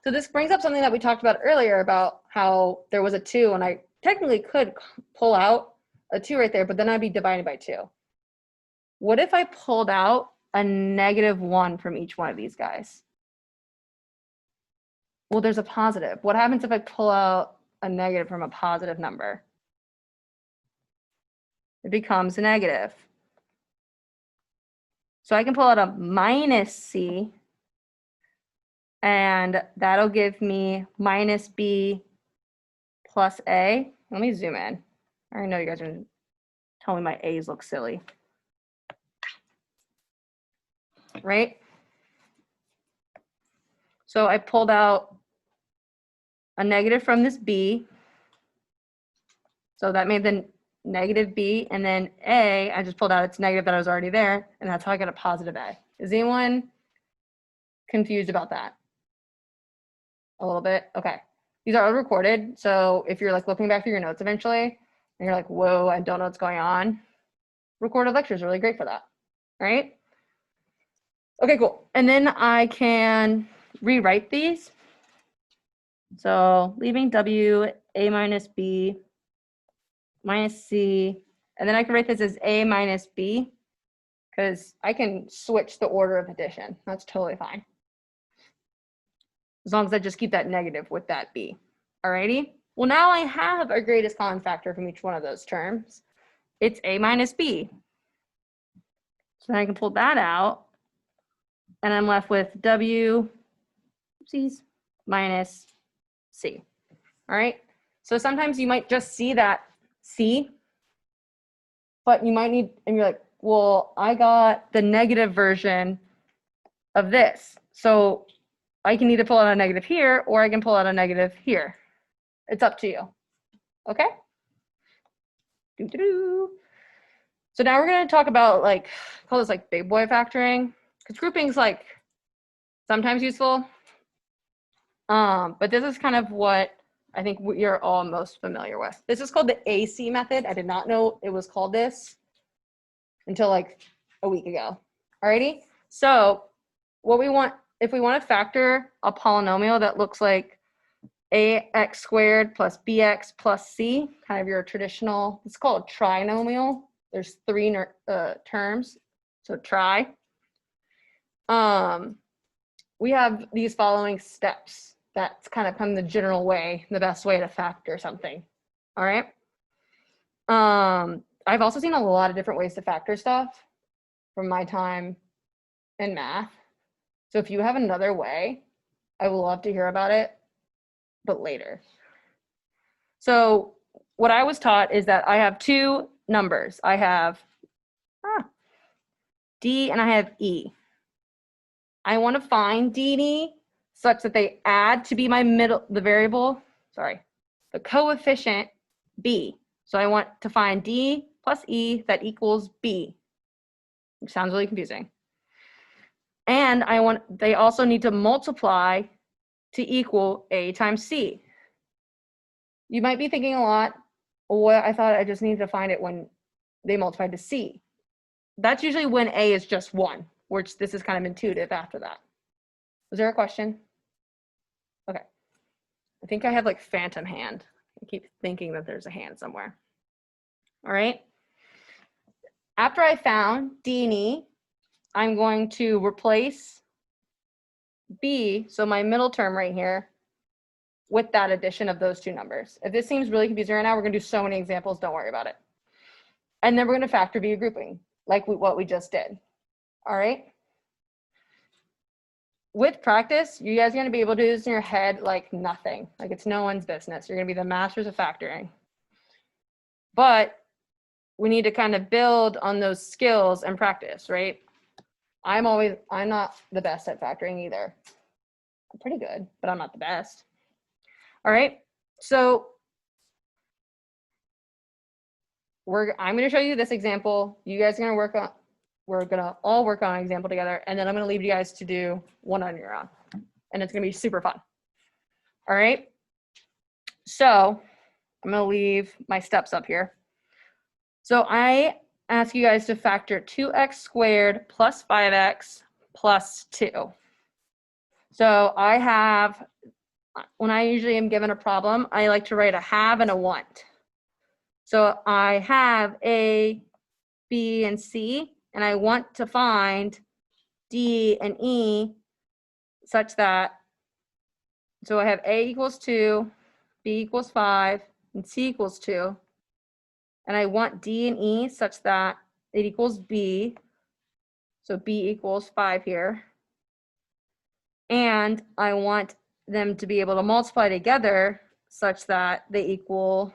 So this brings up something that we talked about earlier about how there was a 2, and I technically could pull out a 2 right there, but then I'd be divided by 2. What if I pulled out a -1 from each one of these guys? Well, there's a positive. What happens if I pull out a negative from a positive number? It becomes a negative. So I can pull out a -c, and that'll give me -b plus a. Let me zoom in. I already know you guys are gonna tell me my a's look silly. Right? So I pulled out a negative from this b. So that made the negative b, and then a, I just pulled out its negative that was already there, and that's how I got a positive a. Is anyone confused about that? A little bit? Okay. These are all recorded, so if you're like looking back through your notes eventually, and you're like, whoa, I don't know what's going on, recorded lectures are really great for that, right? Okay, cool. And then I can rewrite these. So leaving w, a minus b, minus c, and then I can write this as a minus b, because I can switch the order of addition. That's totally fine. As long as I just keep that negative with that b. Alrighty? Well, now I have a greatest common factor from each one of those terms. It's a minus b. So then I can pull that out, and I'm left with w, oopsies, minus c. All right? So sometimes you might just see that c, but you might need, and you're like, well, I got the negative version of this. So I can either pull out a negative here, or I can pull out a negative here. It's up to you. Okay? Doo-doo-doo. So now we're going to talk about, like, call this like big boy factoring, because grouping's like sometimes useful. But this is kind of what I think you're all most familiar with. This is called the AC method. I did not know it was called this until like a week ago. Alrighty? So what we want, if we want to factor a polynomial that looks like ax squared plus bx plus c, kind of your traditional, it's called a trinomial. There's 3 terms, so tri. We have these following steps. That's kind of the general way, the best way to factor something. All right. I've also seen a lot of different ways to factor stuff from my time in math. So if you have another way, I would love to hear about it, but later. So what I was taught is that I have 2 numbers. I have D and I have E. I want to find D and E such that they add to be my middle, the coefficient B. So I want to find D plus E that equals B, which sounds really confusing. And they also need to multiply to equal A times C. You might be thinking a lot, well, I thought I just needed to find it when they multiplied to C. That's usually when A is just 1, which this is kind of intuitive after that. Was there a question? Okay. I think I have like phantom hand. I keep thinking that there's a hand somewhere. All right. After I found D and E, I'm going to replace B, so my middle term right here, with that addition of those 2 numbers. If this seems really confusing right now, we're going to do so many examples. Don't worry about it. And then we're going to factor via grouping, like what we just did. All right. With practice, you guys are going to be able to do this in your head like nothing. Like it's no one's business. You're going to be the masters of factoring. But we need to kind of build on those skills and practice, right? I'm not the best at factoring either. I'm pretty good, but I'm not the best. All right. So I'm going to show you this example. You guys are going to we're going to all work on an example together, and then I'm going to leave you guys to do one on your own, and it's going to be super fun. All right. So I'm going to leave my steps up here. So I ask you guys to factor 2x squared plus 5x plus 2. So I have, when I usually am given a problem, I like to write a have and a want. So I have A, B, and C, and I want to find D and E such that, so I have A equals 2, B equals 5, and C equals 2. And I want D and E such that it equals B. So B equals 5 here. And I want them to be able to multiply together such that they equal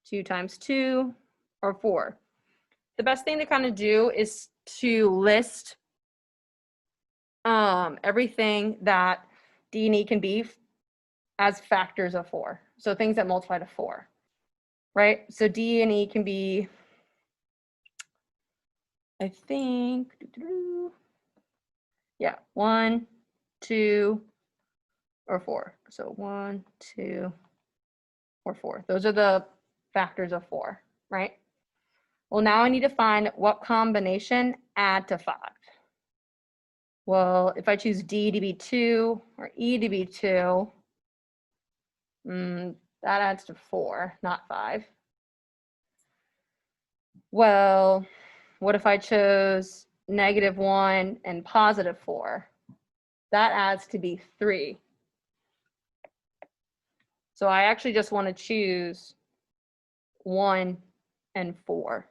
2 times 2 or 4. The best thing to kind of do is to list everything that D and E can be as factors of 4. So things that multiply to 4, right? So D and E can be, I think, yeah, 1, 2, or 4. So 1, 2, or 4. Those are the factors of 4, right? Well, now I need to find what combination add to 5. Well, if I choose D to be 2 or E to be 2, that adds to 4, not 5. Well, what if I chose -1 and +4? That adds to be 3. So I actually just want to choose 1 and 4.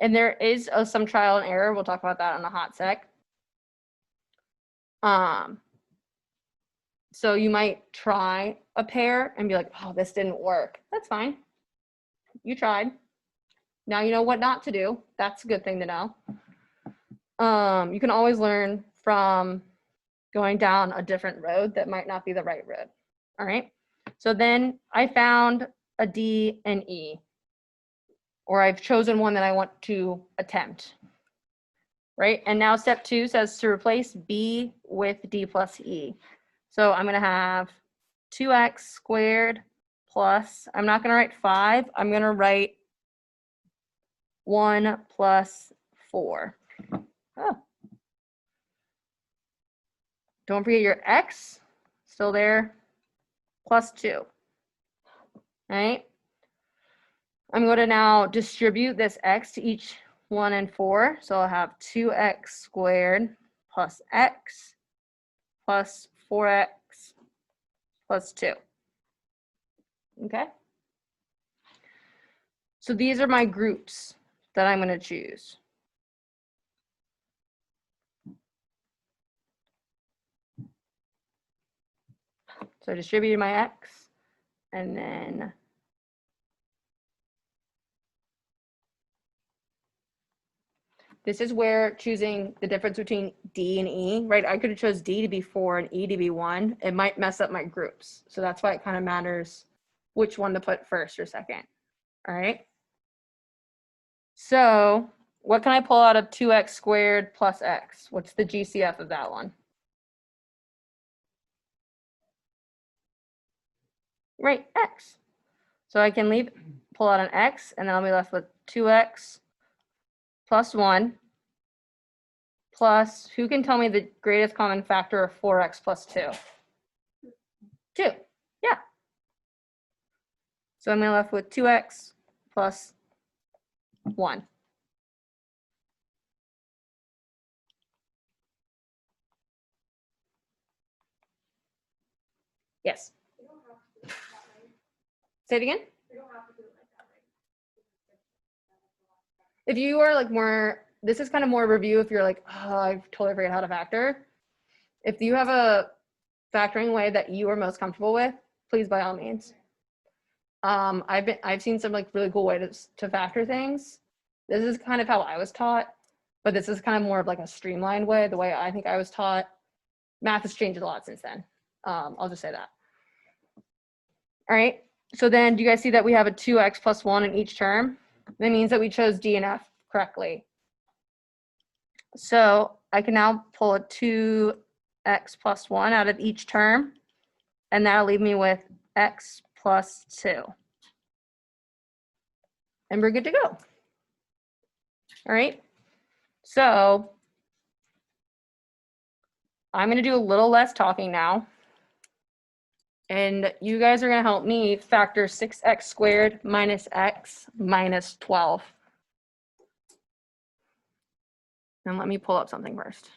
And there is some trial and error. We'll talk about that in a hot sec. So you might try a pair and be like, oh, this didn't work. That's fine. You tried. Now you know what not to do. That's a good thing to know. You can always learn from going down a different road that might not be the right road. All right. So then I found a D and E, or I've chosen one that I want to attempt. Right. And now step 2 says to replace B with D plus E. So I'm going to have 2x squared plus, I'm not going to write 5. I'm going to write 1 plus 4. Oh. Don't forget your x, still there, plus 2. All right. I'm going to now distribute this x to each 1 and 4. So I'll have 2x squared plus x plus 4x plus 2. Okay. So these are my groups that I'm going to choose. So I distributed my x, and then this is where choosing the difference between D and E, right? I could have chose D to be 4 and E to be 1. It might mess up my groups. So that's why it kind of matters which one to put first or second. All right. So what can I pull out of 2x squared plus x? What's the GCF of that one? Right, x. So I can pull out an x, and then I'll be left with 2x plus 1 plus, who can tell me the greatest common factor of 4x plus 2? 2, yeah. So I'm left with 2x plus 1. Yes. Say it again. If you are like more, this is kind of more review if you're like, oh, I've totally forgot how to factor. If you have a factoring way that you are most comfortable with, please by all means. I've seen some like really cool ways to factor things. This is kind of how I was taught, but this is kind of more of like a streamlined way, the way I think I was taught. Math has changed a lot since then. I'll just say that. All right. So then do you guys see that we have a 2x plus 1 in each term? That means that we chose D and F correctly. So I can now pull a 2x plus 1 out of each term, and that'll leave me with x plus 2. And we're good to go. All right. So I'm going to do a little less talking now. And you guys are going to help me factor 6x squared minus x minus 12. And let me pull up something first.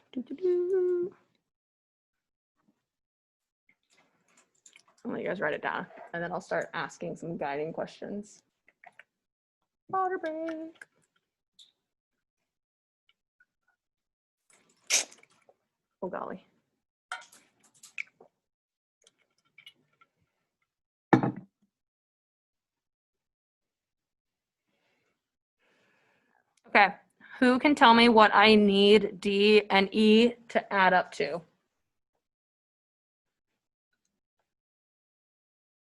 I'll let you guys write it down, and then I'll start asking some guiding questions. Water break. Oh, golly. Okay, who can tell me what I need D and E to add up to?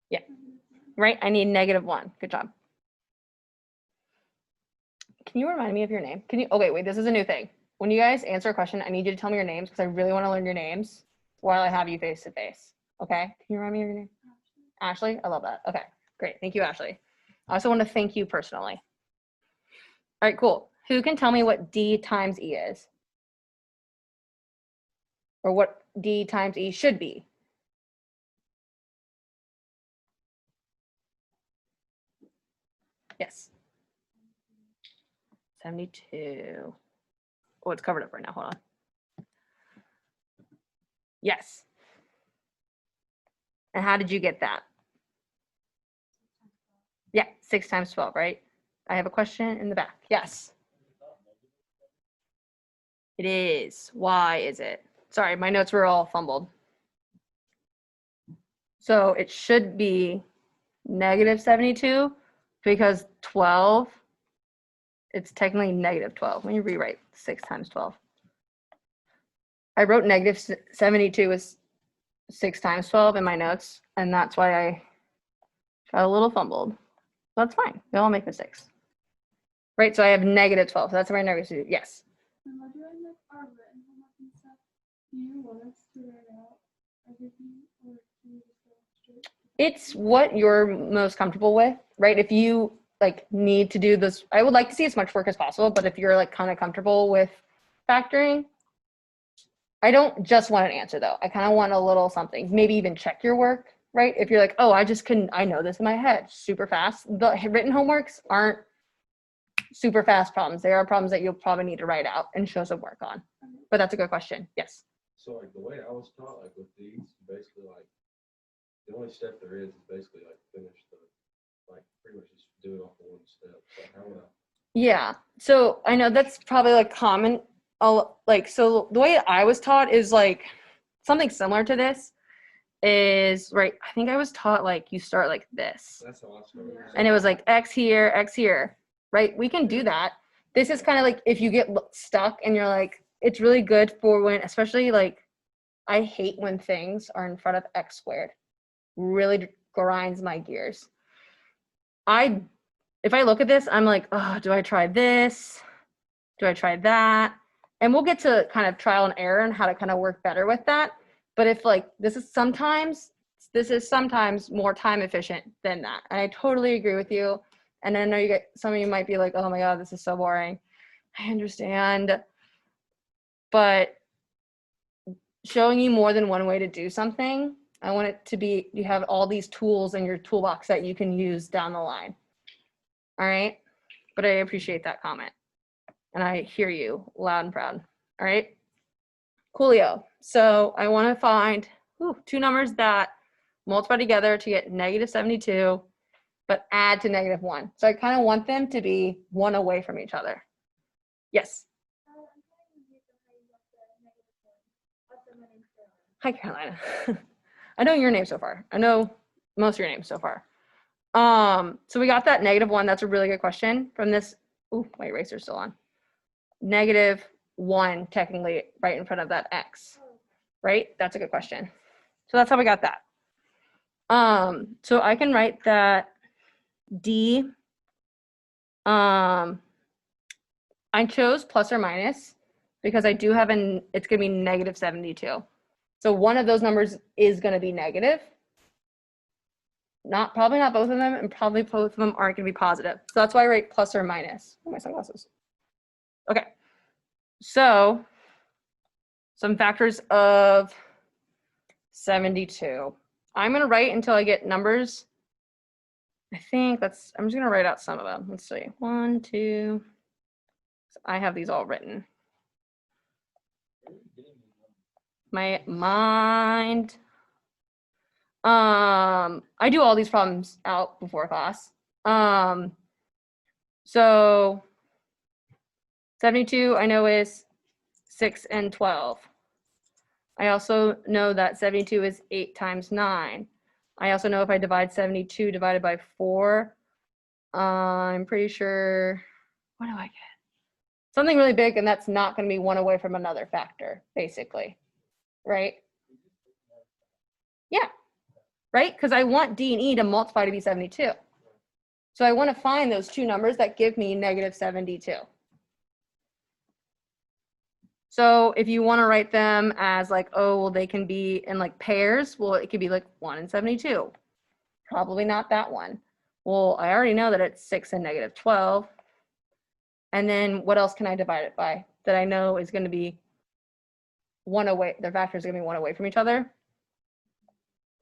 Yeah, right, I need -1. Good job. Can you remind me of your name? Can you, oh wait, this is a new thing. When you guys answer a question, I need you to tell me your names because I really want to learn your names while I have you face to face. Okay, can you remind me of your name? Ashley, I love that. Okay, great, thank you, Ashley. I also want to thank you personally. All right, cool. Who can tell me what D times E is? Or what D times E should be? Yes. 72. Oh, it's covered up right now. Hold on. Yes. And how did you get that? Yeah, 6 times 12, right? I have a question in the back. Yes. It is. Why is it? Sorry, my notes were all fumbled. So it should be -72 because 12, it's technically -12. Let me rewrite 6 times 12. I wrote -72 is 6 times 12 in my notes, and that's why I got a little fumbled. That's fine. We all make mistakes. Right, so I have -12. So that's my -2. Yes. And we're doing like our written homework and stuff. Do you want us to write out everything, or can you just go straight? It's what you're most comfortable with, right? If you like need to do this, I would like to see as much work as possible, but if you're like kind of comfortable with factoring, I don't just want an answer though. I kind of want a little something, maybe even check your work, right? If you're like, oh, I know this in my head super fast. The written homeworks aren't super fast problems. They are problems that you'll probably need to write out and show some work on. But that's a good question. Yes. So like the way I was taught, like with these, basically like the only step there is basically like finish the, like pretty much just do it off of one step. So how would I? Yeah. So I know that's probably like common. So the way I was taught is like something similar to this is right. I think I was taught like you start like this, That's how I started. and it was like X here, right? We can do that. This is kind of like if you get stuck and you're like, it's really good for when, especially like, I hate when things are in front of X squared. Really grinds my gears. If I look at this, I'm like, oh, do I try this? Do I try that? And we'll get to kind of trial and error and how to kind of work better with that. But if like, this is sometimes more time efficient than that. And I totally agree with you. And I know some of you might be like, oh my God, this is so boring. I understand. But showing you more than one way to do something, I want it to be, you have all these tools in your toolbox that you can use down the line. All right. But I appreciate that comment. And I hear you loud and proud. All right. Coolio. So I want to find two numbers that multiply together to get -72, but add to -1. So I kind of want them to be one away from each other. Yes. I'm trying to use the how you got the -1. Also, my name's Carolina. Hi, Carolina. I know your name so far. I know most of your names so far. So we got that -1. That's a really good question from this. Ooh, my eraser's still on. -1 technically right in front of that X, right? That's a good question. So that's how we got that. So I can write that D, I chose plus or minus because I do have it's gonna be -72. So one of those numbers is gonna be negative. Probably not both of them, and probably both of them aren't gonna be positive. So that's why I write plus or minus. Oh, my sunglasses. Okay. So some factors of 72. I'm going to write until I get numbers. I'm just going to write out some of them. Let's see. 1, 2. I have these all written. My mind. I do all these problems out before class. So 72 I know is 6 and 12. I also know that 72 is 8 times 9. I also know if I divide 72 divided by 4, I'm pretty sure, what do I get? Something really big, and that's not going to be one away from another factor, basically, right? Yeah, right? Because I want D and E to multiply to be 72. So I want to find those two numbers that give me negative 72. So if you want to write them as like, oh, well, they can be in like pairs, well, it could be like 1 and 72. Probably not that one. Well, I already know that it's 6 and negative 12. And then what else can I divide it by that I know is going to be one away? Their factors are going to be one away from each other.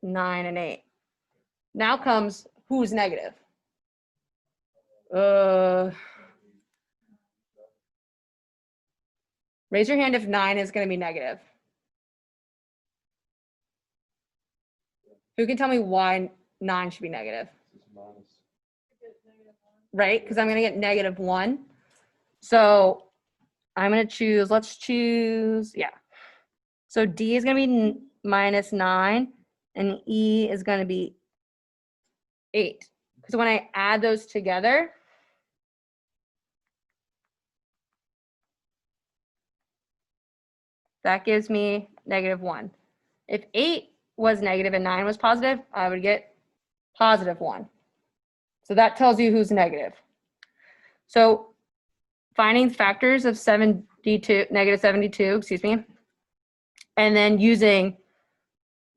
9 and 8. Now comes who's negative. Raise your hand if 9 is going to be negative. Who can tell me why 9 should be negative? This is minus. Right? Because I'm going to get negative 1. So I'm going to choose, let's choose, yeah. So D is going to be minus 9 and E is going to be 8. Because when I add those together, that gives me negative 1. If 8 was negative and 9 was positive, I would get positive 1. So that tells you who's negative. So finding factors of negative 72, excuse me, and then using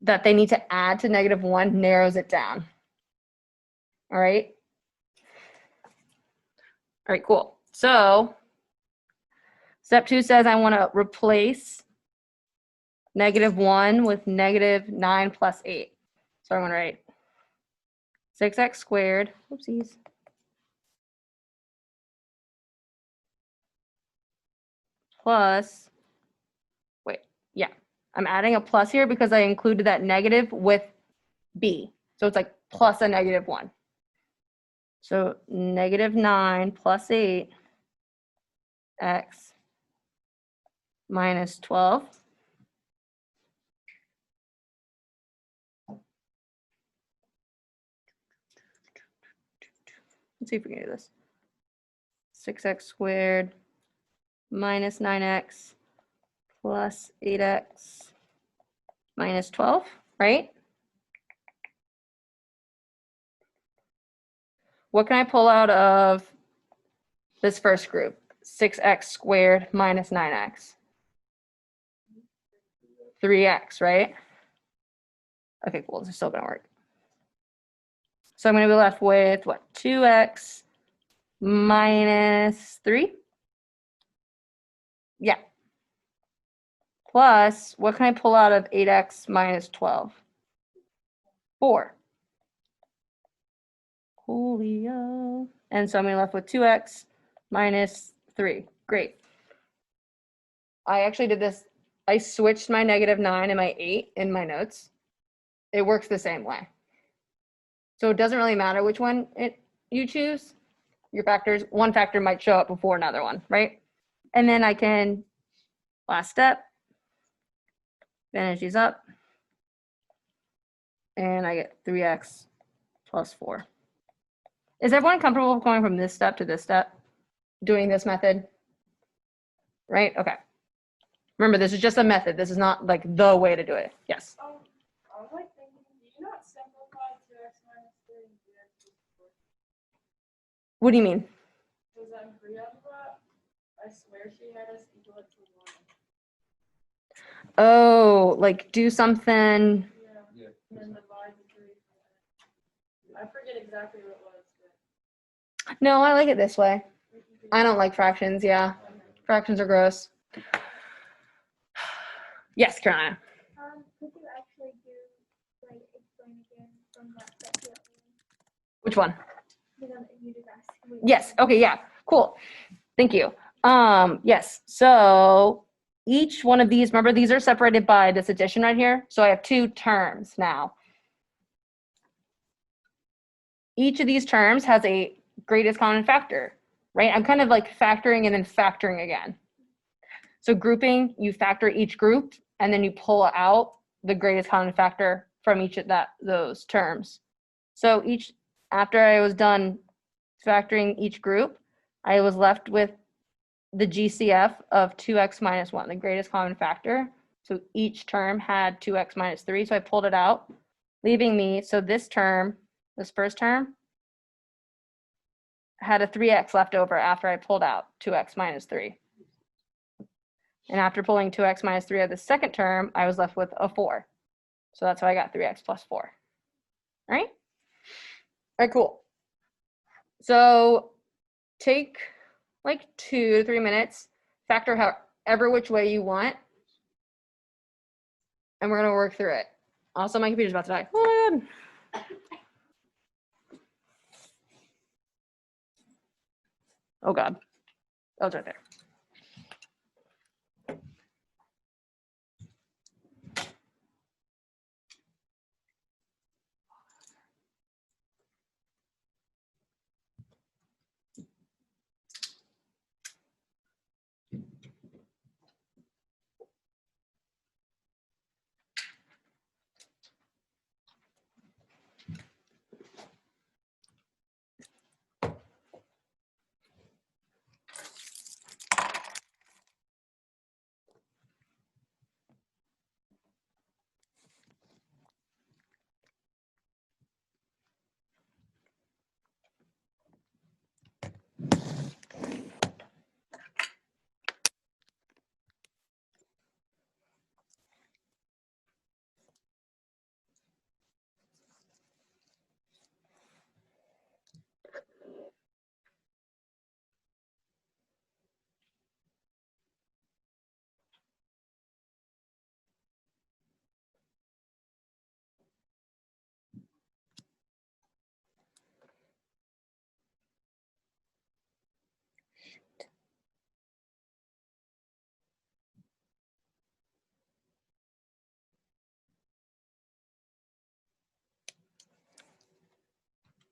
that they need to add to negative 1 narrows it down. All right. All right, cool. So step 2 says I want to replace negative 1 with negative 9 plus 8. So I'm going to write 6x squared, oopsies, plus, wait, yeah, I'm adding a plus here because I included that negative with b. So it's like plus a negative 1. So negative 9 plus 8 x minus 12. Let's see if we can do this. 6x squared minus 9x plus 8x minus 12, right? What can I pull out of this first group? 6x squared minus 9x. 3x, right? Okay, cool. This is still going to work. So I'm going to be left with what? 2x minus 3? Yeah. Plus, what can I pull out of 8x minus 12? 4. Coolio. And so I'm going to be left with 2x minus 3. Great. I actually did this. I switched my negative 9 and my 8 in my notes. It works the same way. So it doesn't really matter which one you choose. Your factors, one factor might show up before another one, right? And then I can, last step, finish these up. And I get 3x plus 4. Is everyone comfortable with going from this step to this step? Doing this method? Right? Okay. Remember, this is just a method. This is not like the way to do it. Yes. I was like thinking, do you not simplify 2x minus 3 and 3x plus 4? What do you mean? Because I'm free of that. I swear she had us equal it to 1. Oh, like do something. Yeah. Yeah. And then divide the 3. I forget exactly what it was. But No, I like it this way. I don't like fractions. Yeah. Fractions are gross. Yes, Carolina. Could you actually do, like, explain again from that section? Which one? The one that you just asked. Yes. Okay. Yeah. Cool. Thank you. Yes. So each one of these, remember, these are separated by this addition right here. So I have two terms now. Each of these terms has a greatest common factor, right? I'm kind of like factoring and then factoring again. So grouping, you factor each group and then you pull out the greatest common factor from each of those terms. So after I was done factoring each group, I was left with the GCF of 2x minus 1, the greatest common factor. So each term had 2x minus 3, so I pulled it out, leaving me, so this first term, had a 3x left over after I pulled out 2x minus 3. And after pulling 2x minus 3 of the second term, I was left with a 4. So that's how I got 3x plus 4. All right? All right, cool. So take like 2 to 3 minutes, factor however which way you want, and we're going to work through it. Also, my computer's about to die. Oh my God. Oh God. Oh, it's right there.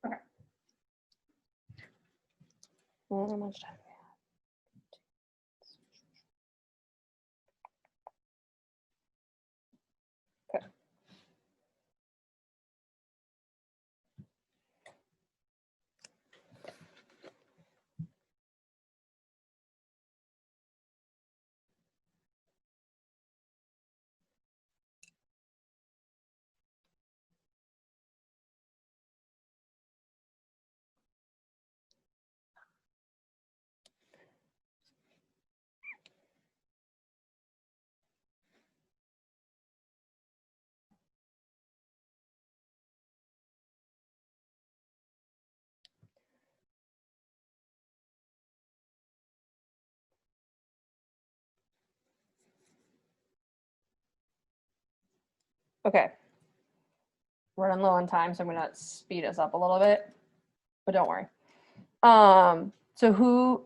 Okay. How much time? Okay. Okay. We're running low on time, so I'm gonna speed us up a little bit, but don't worry. So who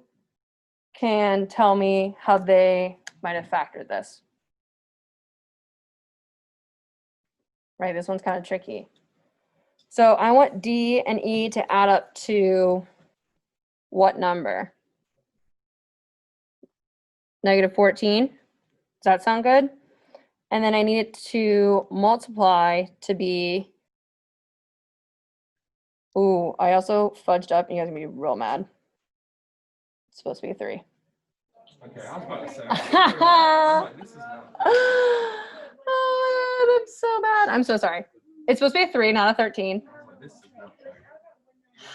can tell me how they might have factored this? Right, this one's kind of tricky. So I want D and E to add up to what number? Negative 14. Does that sound good? And then I need it to multiply to be, ooh, I also fudged up and you guys are gonna be real mad. It's supposed to be 3. Okay, I was about to say, I'm like, this is not. Oh, that's so bad. I'm so sorry. It's supposed to be a 3, not a 13. I was like, this is not fair.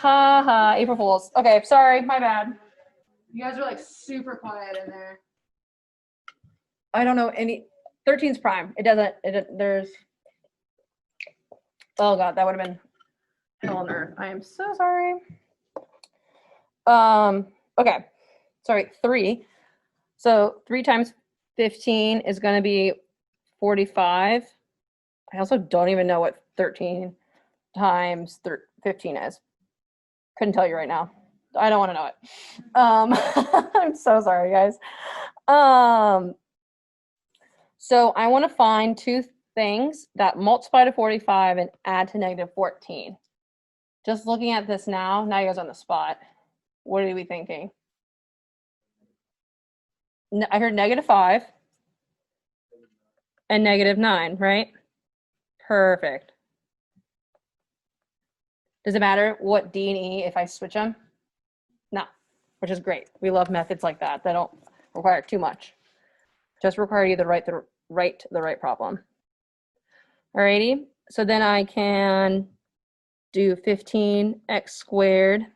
Ha ha, April Fools. Okay, sorry, my bad. You guys are like super quiet in there. I don't know any, 13's prime. There's, oh God, that would have been hell on earth. I am so sorry. Okay, sorry, 3. So 3 times 15 is going to be 45. I also don't even know what 13 times 15 is. Couldn't tell you right now. I don't want to know it. I'm so sorry, guys. So I want to find two things that multiply to 45 and add to negative 14. Just looking at this now you guys are on the spot. What are we thinking? I heard -5 and -9, right? Perfect. Does it matter what D and E if I switch them? No, which is great. We love methods like that that don't require too much. Just require you to write the right problem. Alrighty, so then I can do 15x squared.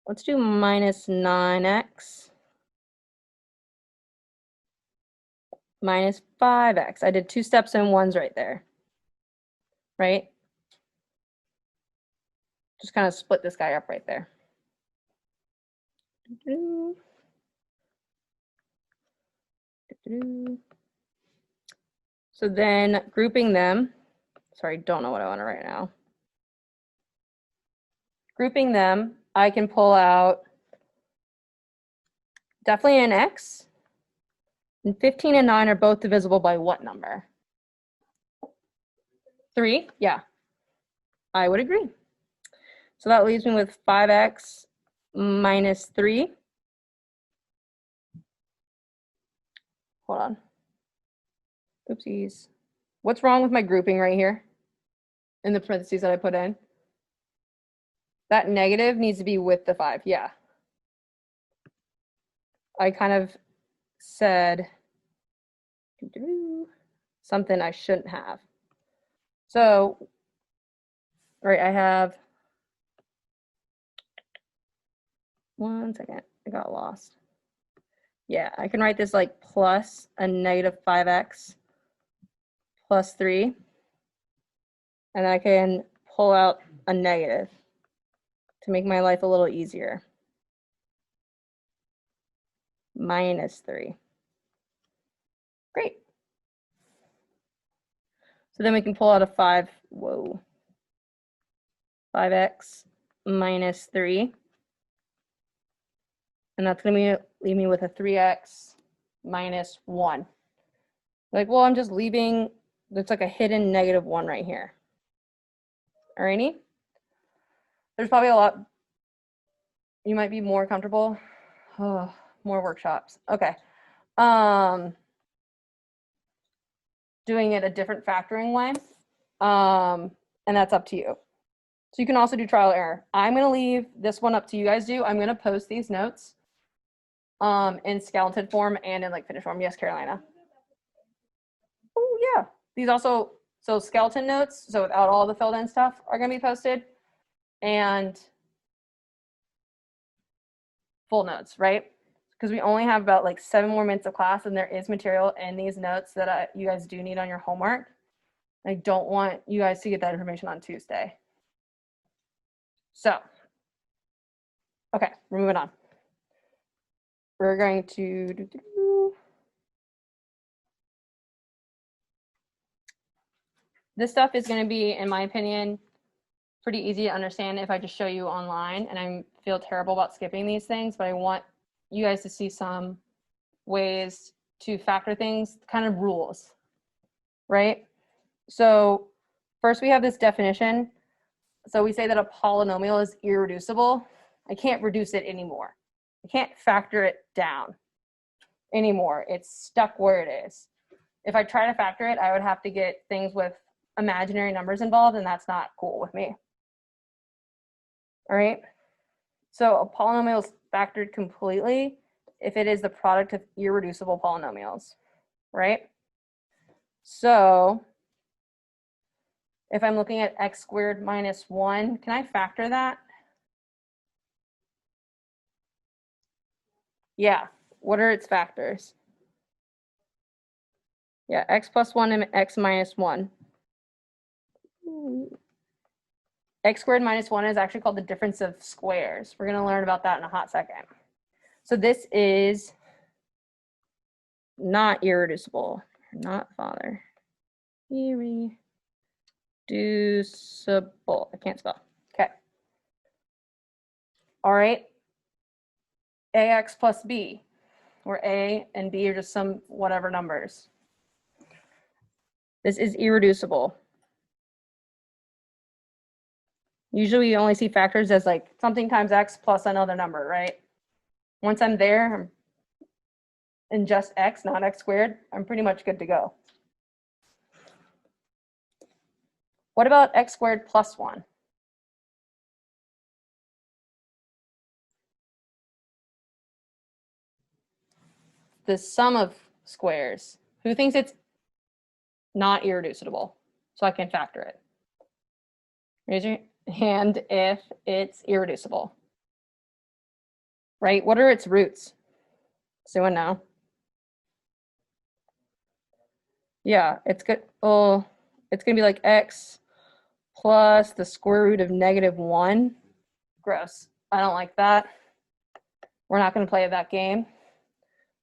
Let's do minus 9x minus 5x. I did 2 steps in ones right there, right? Just kind of split this guy up right there. So then grouping them, sorry, don't know what I want to write now. Grouping them, I can pull out definitely an x. And 15 and 9 are both divisible by what number? 3? Yeah, I would agree. So that leaves me with 5x minus 3. Hold on. Oopsies. What's wrong with my grouping right here? In the parentheses that I put in? That negative needs to be with the 5, yeah. I kind of said something I shouldn't have. So, right, I have, one second, I got lost. Yeah, I can write this like plus a negative 5x plus 3. And then I can pull out a negative to make my life a little easier. Minus 3. Great. So then we can pull out a 5x minus 3. And that's going to leave me with a 3x minus 1. Like, well, I'm just leaving, there's like a hidden negative 1 right here. Alrighty? There's probably a lot, you might be more comfortable. Oh, more workshops. Okay. Doing it a different factoring way. And that's up to you. So you can also do trial and error. I'm going to leave this one up to you guys do. I'm going to post these notes in skeleton form and in like finished form. Yes, Carolina. Oh yeah. These also, so skeleton notes, so without all the filled in stuff, are going to be posted, and full notes, right? Because we only have about like 7 more minutes of class, and there is material in these notes that you guys do need on your homework. I don't want you guys to get that information on Tuesday. So, okay, we're moving on. We're going to this stuff is going to be, in my opinion, pretty easy to understand if I just show you online, and I feel terrible about skipping these things, but I want you guys to see some ways to factor things, kind of rules, right? So first we have this definition. So we say that a polynomial is irreducible. I can't reduce it anymore. I can't factor it down anymore. It's stuck where it is. If I try to factor it, I would have to get things with imaginary numbers involved, and that's not cool with me. All right. So a polynomial is factored completely if it is the product of irreducible polynomials, right? So if I'm looking at x squared minus 1, can I factor that? Yeah. What are its factors? Yeah, x plus 1 and x minus 1. X squared minus 1 is actually called the difference of squares. We're going to learn about that in a hot second. So this is not irreducible, not father. Irreducible. I can't spell. Okay. All right. AX plus B, where A and B are just some whatever numbers. This is irreducible. Usually we only see factors as like something times X plus another number, right? Once I'm there, I'm in just X, not X squared, I'm pretty much good to go. What about X squared plus 1? The sum of squares. Who thinks it's not irreducible? So I can factor it. Raise your hand if it's irreducible. Right? What are its roots? Does anyone know? Yeah, it's good. Oh, it's going to be like X plus the square root of -1. Gross. I don't like that. We're not going to play that game.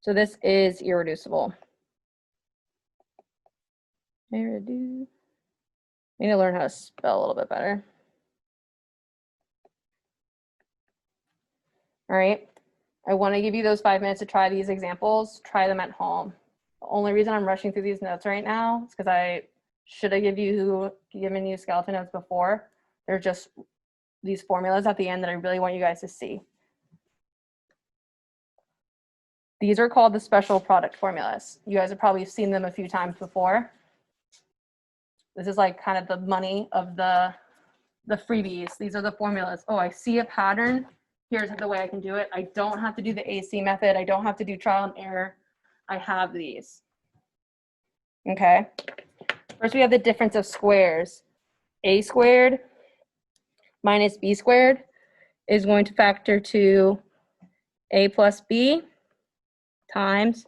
So this is irreducible. Irreducible. I need to learn how to spell a little bit better. All right. I want to give you those 5 minutes to try these examples. Try them at home. The only reason I'm rushing through these notes right now is because I should have given you skeleton notes before. They're just these formulas at the end that I really want you guys to see. These are called the special product formulas. You guys have probably seen them a few times before. This is like kind of the money of the freebies. These are the formulas. Oh, I see a pattern. Here's the way I can do it. I don't have to do the AC method. I don't have to do trial and error. I have these. Okay. First, we have the difference of squares. A squared minus B squared is going to factor to A plus B times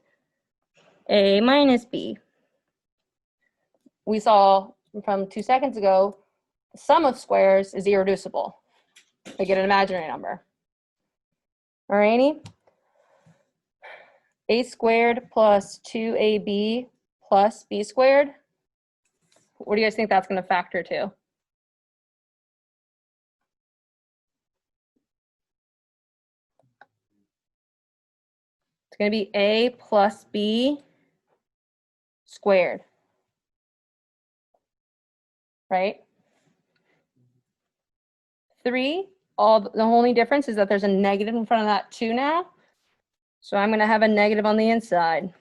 A minus B. We saw from 2 seconds ago, the sum of squares is irreducible. I get an imaginary number. Alrighty. A squared plus 2AB plus B squared. What do you guys think that's going to factor to? It's going to be A plus B squared. Right? 3, the only difference is that there's a negative in front of that 2 now. So I'm going to have a negative on the inside.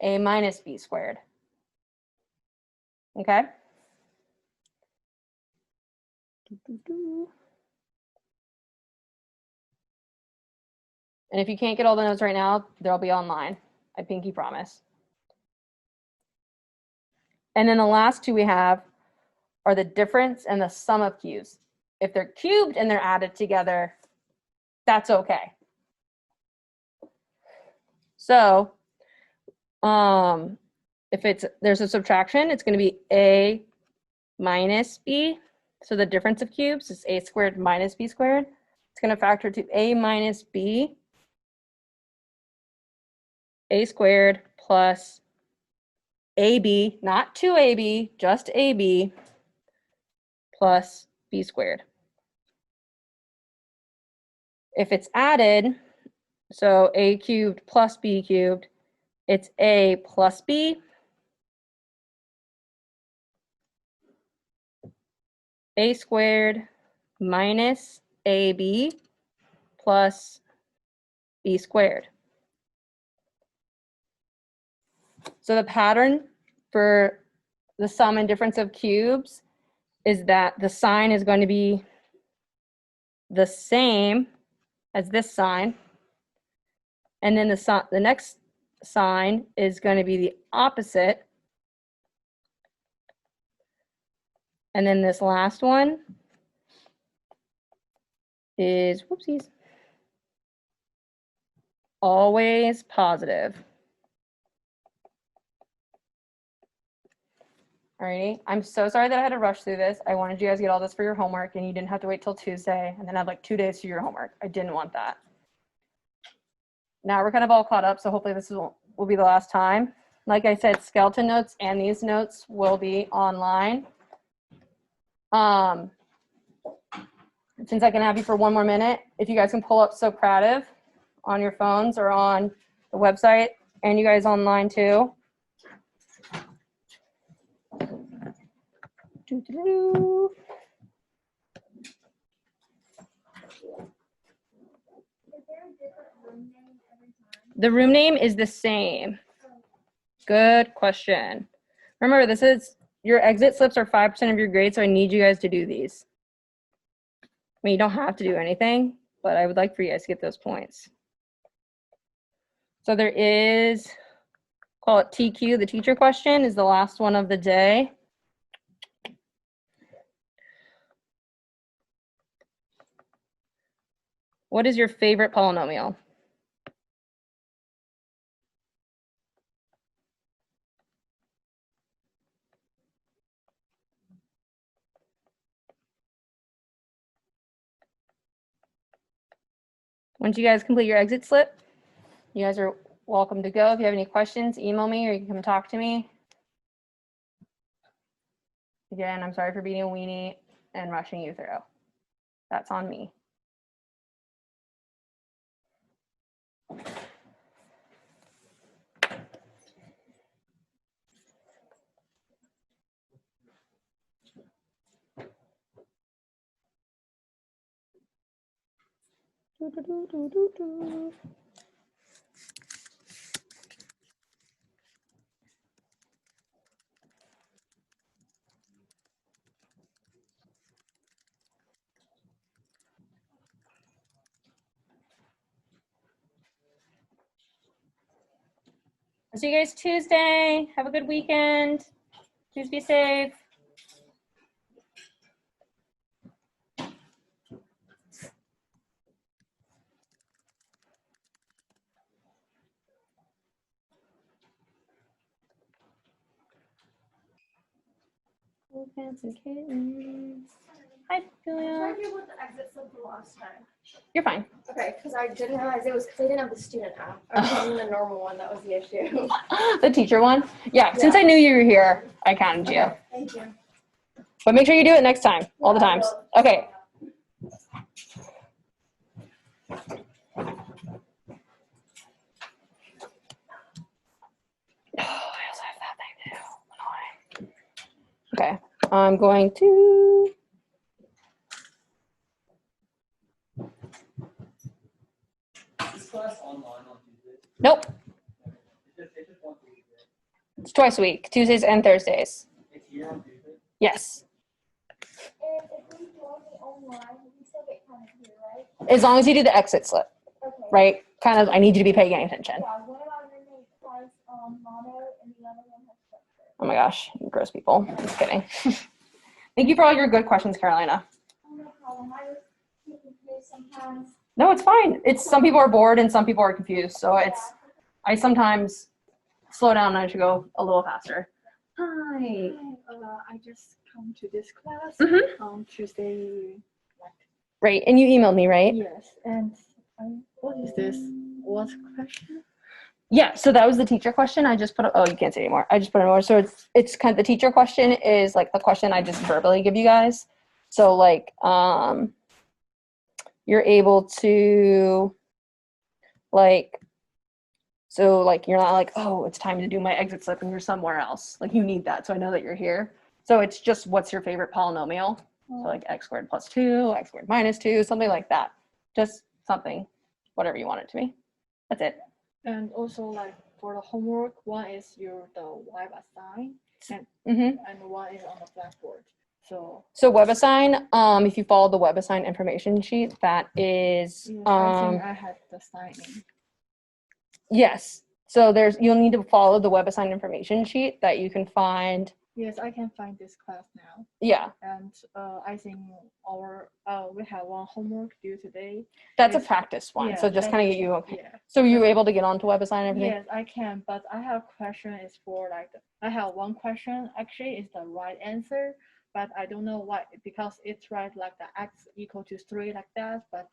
A minus B squared. Okay? And if you can't get all the notes right now, they'll be online. I pinky promise. And then the last 2 we have are the difference and the sum of cubes. If they're cubed and they're added together, that's okay. So if there's a subtraction, it's going to be A minus B. So the difference of cubes is A squared minus B squared. It's going to factor to A minus B, A squared plus AB, not 2AB, just AB, plus B squared. If it's added, so A cubed plus B cubed, it's A plus B, A squared minus AB plus B squared. So the pattern for the sum and difference of cubes is that the sign is going to be the same as this sign. And then the next sign is going to be the opposite. And then this last one is, whoopsies, always positive. Alrighty, I'm so sorry that I had to rush through this. I wanted you guys to get all this for your homework and you didn't have to wait till Tuesday and then have like 2 days to do your homework. I didn't want that. now we're kind of all caught up, so hopefully this will be the last time. Like I said, skeleton notes and these notes will be online. Since I can have you for one more minute, if you guys can pull up Socrative on your phones or on the website, and you guys online too. Doo-doo-doo. Is there a different room name every time? The room name is the same. Good question. Remember, this is your exit slips are 5% of your grade, so I need you guys to do these. I mean, you don't have to do anything, but I would like for you guys to get those points. So there is, call it TQ, the teacher question is the last one of the day. What is your favorite polynomial? Once you guys complete your exit slip, you guys are welcome to go. If you have any questions, email me or you can come talk to me. Again, I'm sorry for being a weenie and rushing you through. That's on me. I'll see you guys Tuesday. Have a good weekend. Please be safe. Fancy kittens. Hi, Julia. Tried to with the exit slip the last time. You're fine. Okay, because I didn't realize it was because I didn't have the student app. I was using the normal one. That was the issue. The teacher one? Yeah, since I knew you were here, I counted you. Okay, thank you. But make sure you do it next time, all the times. Okay. Oh, I also have that thing too. Annoying. Okay, I'm going to. Is class online on Tuesday? Nope, It's just once a week, right? it's twice a week, Tuesdays and Thursdays. It's here on Tuesday? Yes, And if we go online, we still get counted here, right? as long as you do the exit slip, Okay. right? Kind of, I need you to be paying attention. Yeah, one of our roommates has mono and the other one has structure. Oh my gosh, you gross people. Just kidding. Thank you for all your good questions, Carolina. Oh, no problem. I was too confused sometimes. No, it's fine. It's some people are bored and some people are confused. So it's, I sometimes slow down and I should go a little faster. Hi. I just come to this class Mhm. on Tuesday. Right. And you emailed me, right? Yes, and what is this? What question? Yeah. So that was the teacher question. I just put, oh, you can't see anymore. I just put it over. So it's kind of the teacher question is like the question I just verbally give you guys. So like, you're able to like, so like, you're not like, oh, it's time to do my exit slip and you're somewhere else. Like you need that. So I know that you're here. So it's just, what's your favorite polynomial? So like x squared plus 2, x squared minus 2, something like that. Just something, whatever you want it to be. That's it. And also like for the homework, one is the web assign Mm-hmm. and one is on the blackboard. So So WebAssign, if you follow the WebAssign information sheet, that is, yes, I think I had the sign in. yes. So you'll need to follow the WebAssign information sheet that you can find. Yes, I can find this class now. Yeah, And I think we have one homework due today. that's a Yes. practice one. Yeah, So just that kind of is- get you okay. Yeah. So you were able to get onto WebAssign and everything? Yes, I can, but I have question is for like I have one question actually is the right answer, but I don't know why because it's right like the x equal to 3 like that, but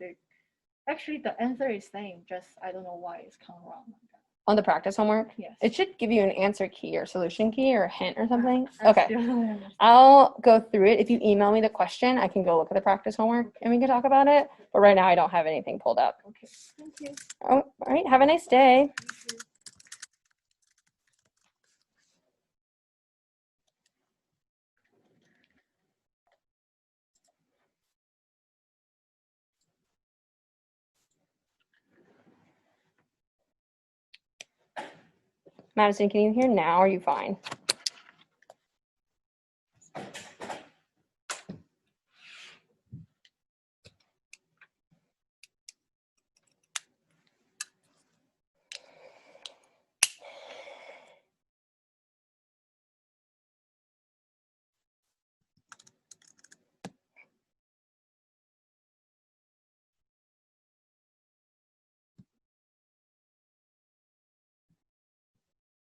Actually, the answer is same, just I don't know why it's come wrong like that. On the practice homework? Yes. It should give you an answer key or solution key or a hint or something. I Okay. still don't understand. I'll go through it. If you email me the question, I can go look at the practice homework and we can talk about it. But right now I don't have anything pulled up. Okay, thank you. Oh, all right. Have a nice day. Madison, can you hear now? Are you fine?